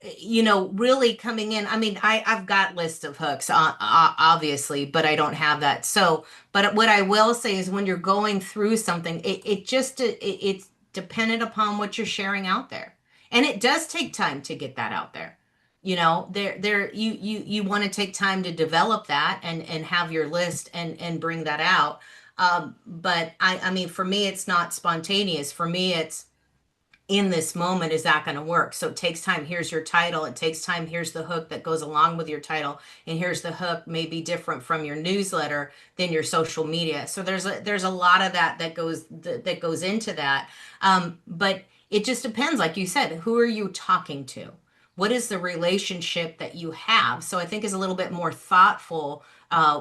really coming in. I mean, I've got lists of hooks, obviously, but I don't have that. So, but what I will say is when you're going through something, it's dependent upon what you're sharing out there, and it does take time to get that out there. You want to take time to develop that and have your list and bring that out. But I mean, for me, it's not spontaneous. For me, it's in this moment, is that going to work? So it takes time. Here's your title. It takes time. Here's the hook that goes along with your title. And here's the hook, may be different from your newsletter than your social media. So there's a lot of that goes into that. But it just depends. Like you said, who are you talking to? What is the relationship that you have? So I think is a little bit more thoughtful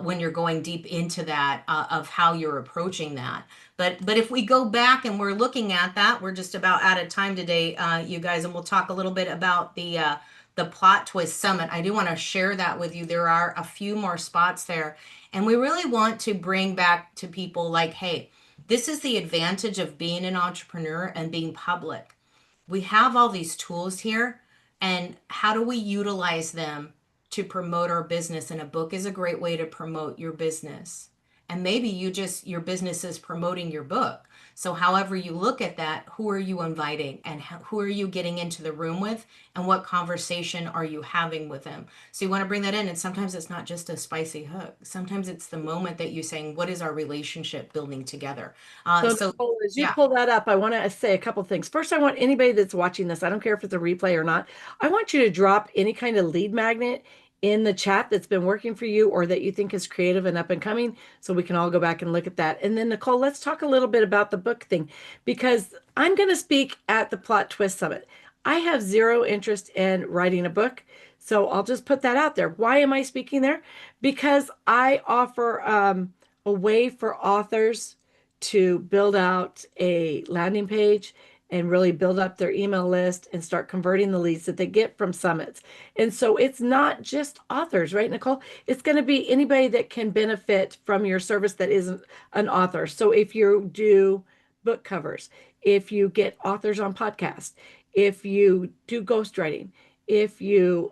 when you're going deep into that of how you're approaching that. But if we go back and we're looking at that, we're just about out of time today, you guys, and we'll talk a little bit about the Plot Twist Summit. I do want to share that with you. There are a few more spots there, and we really want to bring back to people like, hey, this is the advantage of being an entrepreneur and being public. We have all these tools here, and how do we utilize them to promote our business? And a book is a great way to promote your business. and maybe your business is promoting your book. So however you look at that, who are you inviting, and who are you getting into the room with, and what conversation are you having with them? So you want to bring that in. And sometimes it's not just a spicy hook. Sometimes it's the moment that you're saying, what is our relationship building together? So Nicole, as you Yeah. pull that up, I want to say a couple things. First, I want anybody that's watching this, I don't care if it's a replay or not, I want you to drop any kind of lead magnet in the chat that's been working for you or that you think is creative and up and coming, so we can all go back and look at that. And then Nicole, let's talk a little bit about the book thing, because I'm going to speak at the Plot Twist Summit. I have zero interest in writing a book, so I'll just put that out there. Why am I speaking there? Because I offer a way for authors to build out a landing page and really build up their email list and start converting the leads that they get from summits. And so it's not just authors, right, Nicole? It's going to be anybody that can benefit from your service that isn't an author. So if you do book covers, if you get authors on podcasts, if you do ghostwriting, if you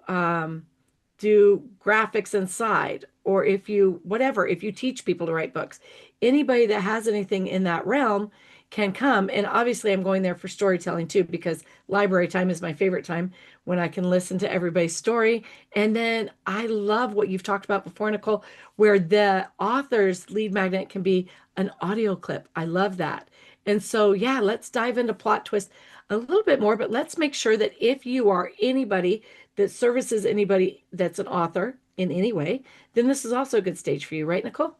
do graphics inside, or if you, whatever, if you teach people to write books, anybody that has anything in that realm can come. And obviously, I'm going there for storytelling too, because library time is my favorite time when I can listen to everybody's story. And then I love what you've talked about before, Nicole, where the author's lead magnet can be an audio clip. I love that. And so, yeah, let's dive into Plot Twist a little bit more, but let's make sure that if you are anybody that services anybody that's an author in any way, then this is also a good stage for you, right, Nicole?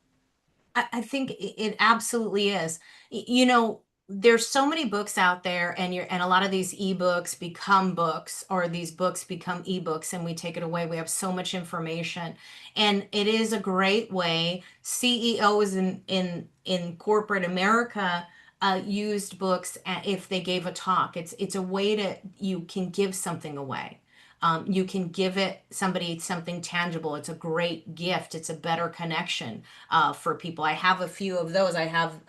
I think it absolutely is. You know, there's so many books out there, and a lot of these ebooks become books, or these books become ebooks, and we take it away. We have so much information, and it is a great way. CEOs in corporate America used books if they gave a talk. It's a way to, you can give something away. You can give somebody something tangible. It's a great gift. It's a better connection for people. I have a few of those. I have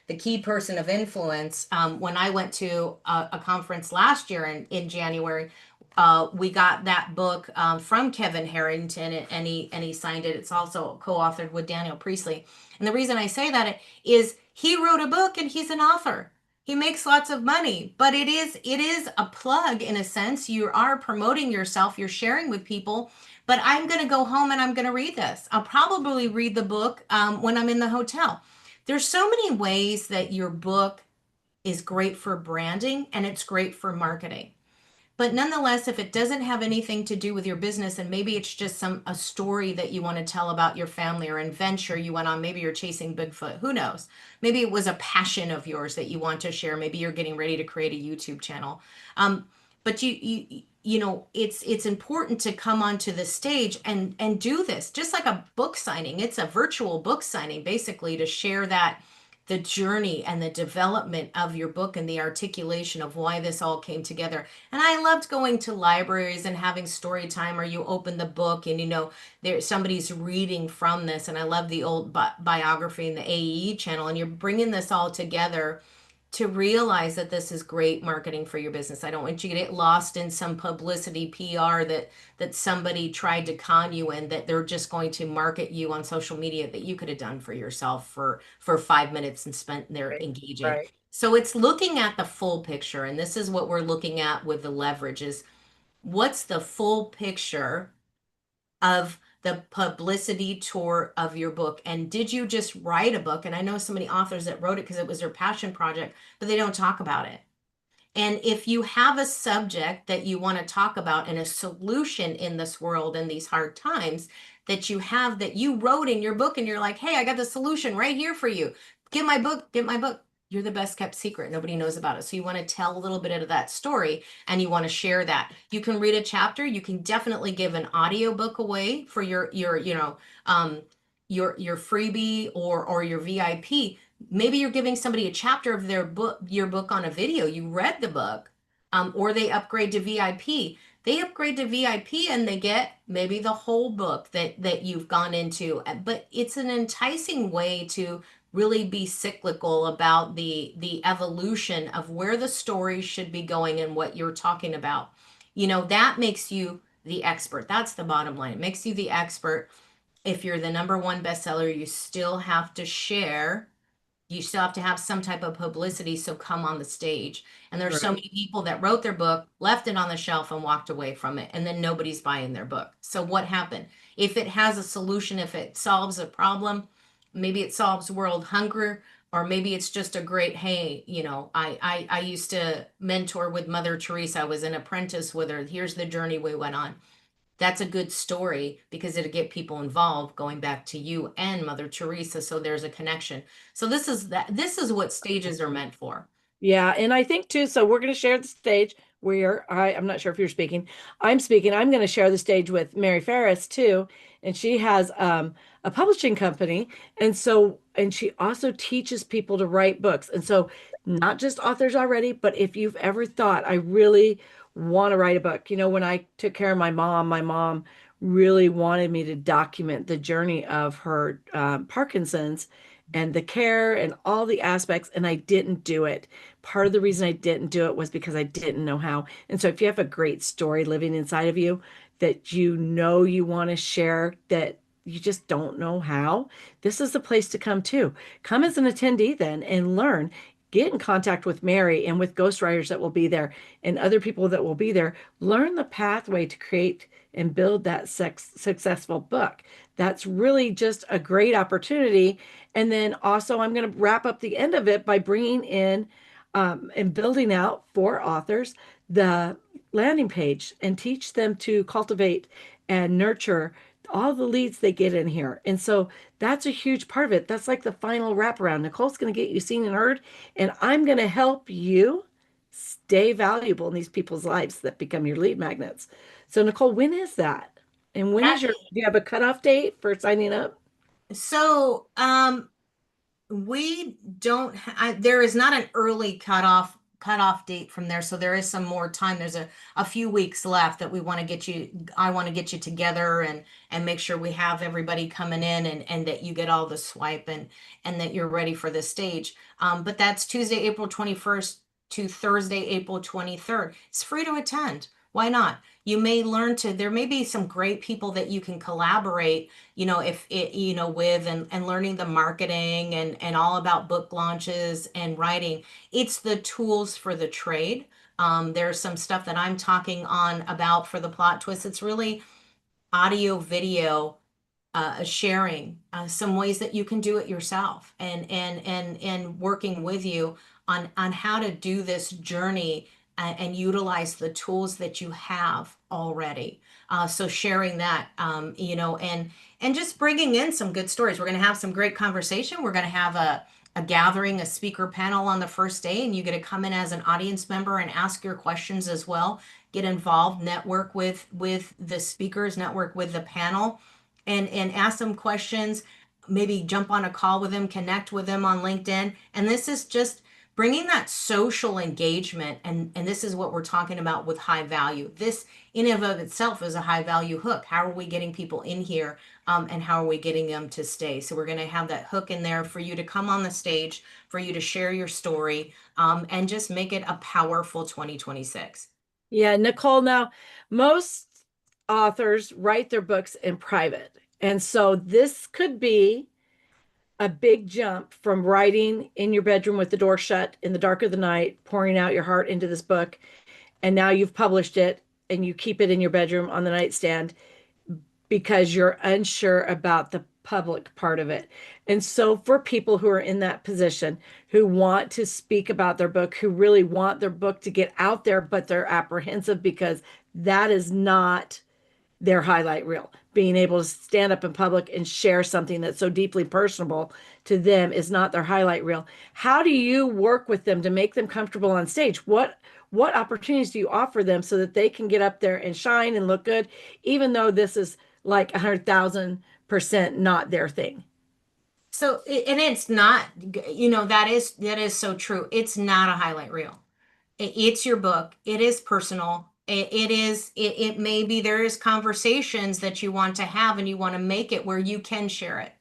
the Key Person of Influence. When I went to a conference last year in January, we got that book from Kevin Harrington, and he signed it. It's also co-authored with Daniel Priestley. And the reason I say that is he wrote a book and he's an author. He makes lots of money, but it is a plug in a sense. You are promoting yourself, you're sharing with people. But I'm going to go home and I'm going to read this. I'll probably read the book when I'm in the hotel. There's so many ways that your book is great for branding and it's great for marketing. But nonetheless, if it doesn't have anything to do with your business, and maybe it's just a story that you want to tell about your family or an adventure you went on, maybe you're chasing Bigfoot, who knows? Maybe it was a passion of yours that you want to share. Maybe you're getting ready to create a YouTube channel. But you know, it's important to come onto the stage and do this, just like a book signing. It's a virtual book signing, basically, to share that the journey and the development of your book and the articulation of why this all came together. And I loved going to libraries and having story time, or you open the book and, you know, somebody's reading from this. And I love the old biography in the AE channel, and you're bringing this all together to realize that this is great marketing for your business. I don't want you to get lost in some publicity PR that somebody tried to con you in, that they're just going to market you on social media that you could have done for yourself for 5 minutes and spent there engaging. Right. So it's looking at the full picture, and this is what we're looking at with the leverage: is what's the full picture of the publicity tour of your book. And did you just write a book? And I know so many authors that wrote it because it was their passion project, but they don't talk about it. And if you have a subject that you want to talk about and a solution in this world in these hard times that you have, that you wrote in your book, and you're like, hey, I got the solution right here for you. Get my book, get my book. You're the best kept secret. Nobody knows about it. So you want to tell a little bit of that story, and you want to share that. You can read a chapter. You can definitely give an audio book away for your your freebie or your VIP. Maybe you're giving somebody a chapter of your book on a video. You read the book, or they upgrade to VIP. They upgrade to VIP and they get maybe the whole book that you've gone into. But it's an enticing way to really be cyclical about the evolution of where the story should be going and what you're talking about. You know, that makes you the expert. That's the bottom line. It makes you the expert. if you're the number one bestseller, you still have to share. You still have to have some type of publicity, so come on the stage. And there's so Right. many people that wrote their book, left it on the shelf, and walked away from it, and then nobody's buying their book. So what happened? If it has a solution, if it solves a problem, maybe it solves world hunger, or maybe it's just a great, hey, I used to mentor with Mother Teresa. I was an apprentice with her. Here's the journey we went on. That's a good story because it'll get people involved, going back to you and Mother Teresa, so there's a connection. So this is what stages are meant for. Yeah, and I think too, so we're going to share the stage where I'm not sure if you're speaking. I'm speaking. I'm going to share the stage with Mary Ferris too, and she has a publishing company, and she also teaches people to write books. And so not just authors already, but if you've ever thought, I really want to write a book. When I took care of my mom really wanted me to document the journey of her Parkinson's and the care and all the aspects, and I didn't do it. Part of the reason I didn't do it was because I didn't know how. And so if you have a great story living inside of you that you want to share, that you just don't know how, this is the place to come to. Come as an attendee then and learn. Get in contact with Mary and with ghostwriters that will be there and other people that will be there. Learn the pathway to create and build that successful book. That's really just a great opportunity. And then also, I'm going to wrap up the end of it by bringing in and building out for authors the landing page and teach them to cultivate and nurture all the leads they get in here. And so that's a huge part of it. That's like the final wraparound. Nicole's going to get you seen and heard, and I'm going to help you stay valuable in these people's lives that become your lead magnets. So, Nicole, when is that? And when is do you have a cutoff date for signing up? So, we don't there is not an early cutoff date from there, so there is some more time. There's a few weeks left that I want to get you together and make sure we have everybody coming in, and that you get all the swipe, and that you're ready for the stage. But that's Tuesday, April 21st to Thursday, April 23rd. It's free to attend. Why not? You may there may be some great people that you can collaborate, if it, with, and learning the marketing and all about book launches and writing. It's the tools for the trade. There's some stuff that I'm talking on about for the plot twist. It's really audio, video, sharing, some ways that you can do it yourself, and working with you on how to do this journey, and utilize the tools that you have already. So sharing that, and just bringing in some good stories. We're going to have some great conversation. We're going to have a gathering, a speaker panel on the first day, and you get to come in as an audience member and ask your questions as well. Get involved, network with the speakers, network with the panel, and ask them questions, maybe jump on a call with them, connect with them on LinkedIn. And this is just bringing that social engagement. And this is what we're talking about with high value. This in and of itself is a high value hook. How are we getting people in here, and how are we getting them to stay? So we're going to have that hook in there for you to come on the stage, for you to share your story, and just make it a powerful 2026. Yeah, Nicole, now most authors write their books in private. And so this could be a big jump from writing in your bedroom with the door shut in the dark of the night, pouring out your heart into this book. And now you've published it and you keep it in your bedroom on the nightstand because you're unsure about the public part of it. And so for people who are in that position, who want to speak about their book, who really want their book to get out there, but they're apprehensive because that is not their highlight reel. Being able to stand up in public and share something that's so deeply personable to them is not their highlight reel. How do you work with them to make them comfortable on stage? What opportunities do you offer them so that they can get up there and shine and look good, even though this is like 100,000% not their thing? So, and it's not, that is so true. It's not a highlight reel. It's your book. It is personal. It may be there is conversations that you want to have, and you want to make it where you can share it.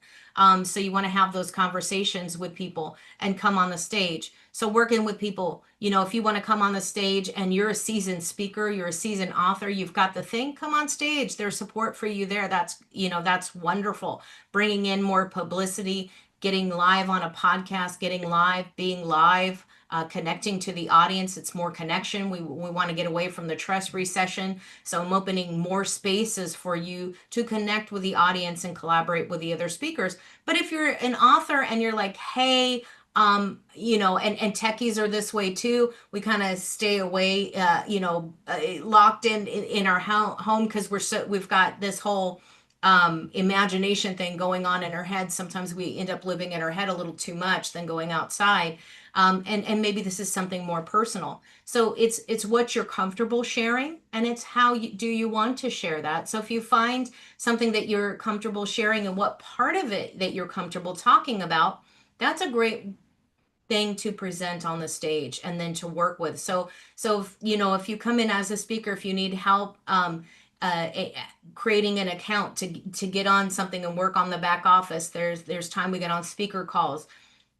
So you want to have those conversations with people and come on the stage. So working with people, if you want to come on the stage and you're a seasoned speaker, you're a seasoned author, you've got the thing, come on stage. There's support for you there. That's wonderful. Bringing in more publicity, getting live on a podcast, getting live, being live, connecting to the audience. It's more connection. We want to get away from the trust recession. So I'm opening more spaces for you to connect with the audience and collaborate with the other speakers. But if you're an author and you're like, hey, and techies are this way too. We kind of stay away, locked in our home because we've got this whole imagination thing going on in our head. Sometimes we end up living in our head a little too much than going outside. And maybe this is something more personal. So it's what you're comfortable sharing, and it's how do you want to share that. So if you find something that you're comfortable sharing and what part of it that you're comfortable talking about, that's a great thing to present on the stage and then to work with. So if you come in as a speaker, if you need help creating an account to get on something and work on the back office, there's time we get on speaker calls.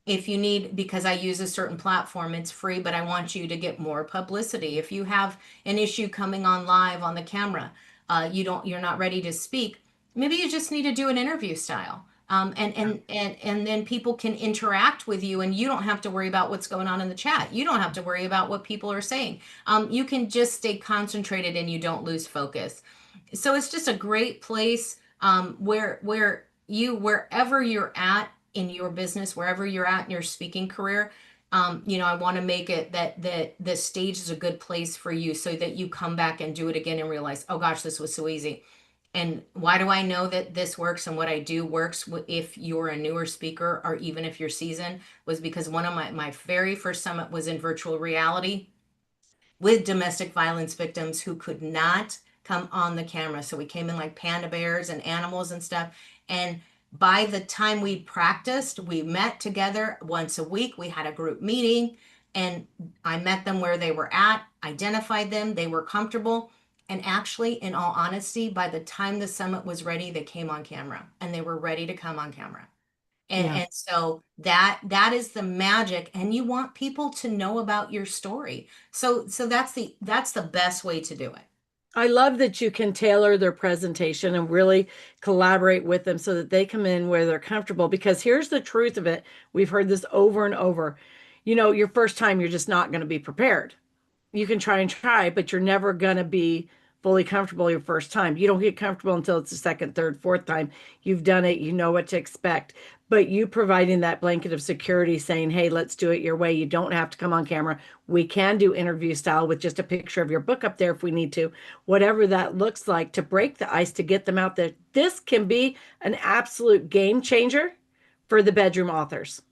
If you need, because I use a certain platform, it's free, but I want you to get more publicity. If you have an issue coming on live on the camera, you're not ready to speak, maybe you just need to do an interview style. And then people can interact with you, and you don't have to worry about what's going on in the chat. You don't have to worry about what people are saying. You can just stay concentrated and you don't lose focus. So it's just a great place wherever you're at in your business, wherever you're at in your speaking career. I want to make it that the stage is a good place for you so that you come back and do it again and realize, oh gosh, this was so easy. And why do I know that this works and what I do works if you're a newer speaker or even if you're seasoned? Was because one of my very first summit was in virtual reality with domestic violence victims who could not come on the camera. So we came in like panda bears and animals and stuff. And by the time we practiced, we met together once a week. We had a group meeting and I met them where they were at, identified them, they were comfortable. And actually, in all honesty, by the time the summit was ready, they came on camera and they were ready to come on camera. And so that is the magic, and you want people to know about your story. So that's the best way to do it. I love that you can tailor their presentation and really collaborate with them so that they come in where they're comfortable. Because here's the truth of it. We've heard this over and over. Your first time, you're just not going to be prepared. You can try, but you're never going to be fully comfortable your first time. You don't get comfortable until it's the second, third, fourth time. You've done it. You know what to expect. But you providing that blanket of security saying, hey, let's do it your way. You don't have to come on camera. We can do interview style with just a picture of your book up there if we need to. Whatever that looks like to break the ice, to get them out there. This can be an absolute game changer for the bedroom authors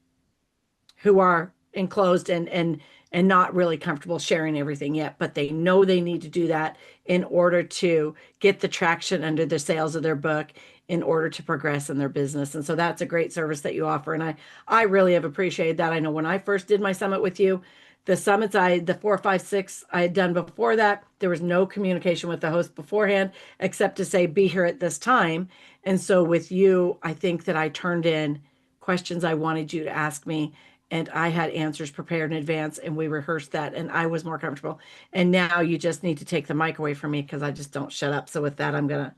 who are enclosed and not really comfortable sharing everything yet, but they know they need to do that in order to get the traction under the sales of their book, in order to progress in their business. And so that's a great service that you offer. And I really have appreciated that. I know when I first did my summit with you, the summits the 4, 5, 6 I had done before that, there was no communication with the host beforehand, except to say, be here at this time. And so with you, I think that I turned in questions I wanted you to ask me, and I had answers prepared in advance, and we rehearsed that, and I was more comfortable. And now you just need to take the mic away from me because I just don't shut up. So with that, I'm going to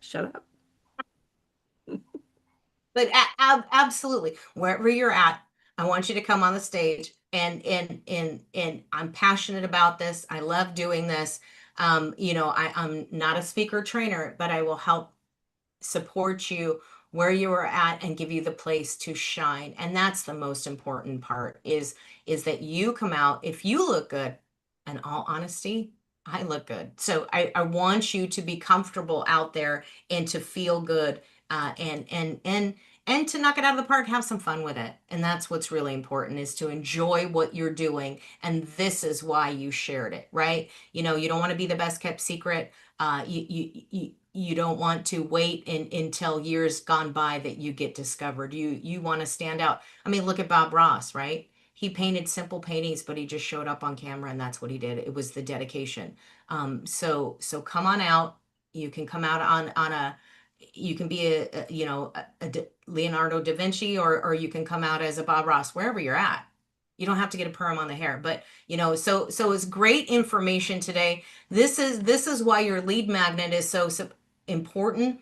shut up. But absolutely, wherever you're at, I want you to come on the stage. And I'm passionate about this. I love doing this. I'm not a speaker trainer, but I will help support you where you are at and give you the place to shine. And that's the most important part is that you come out. If you look good, in all honesty, I look good. So I want you to be comfortable out there and to feel good, and to knock it out of the park, have some fun with it. And that's what's really important, is to enjoy what you're doing. And this is why you shared it, right? You don't want to be the best kept secret. You don't want to wait until years gone by that you get discovered. You want to stand out. I mean, look at Bob Ross, right? He painted simple paintings, but he just showed up on camera, and that's what he did. It was the dedication. So come on out. You can come out on a You can be Leonardo da Vinci, or you can come out as a Bob Ross, wherever you're at. You don't have to get a perm on the hair, but so it's great information today. This is why your lead magnet is so important,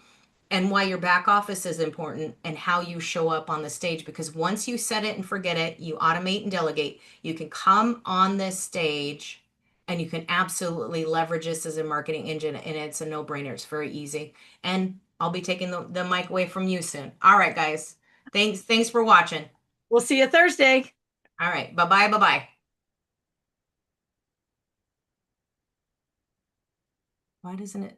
and why your back office is important, and how you show up on the stage. Because once you set it and forget it, you automate and delegate, you can come on this stage and you can absolutely leverage this as a marketing engine, and it's a no-brainer. It's very easy. And I'll be taking the mic away from you soon. All right, guys. Thanks for watching. We'll see you Thursday. All right. Bye-bye. Bye-bye. Why doesn't it?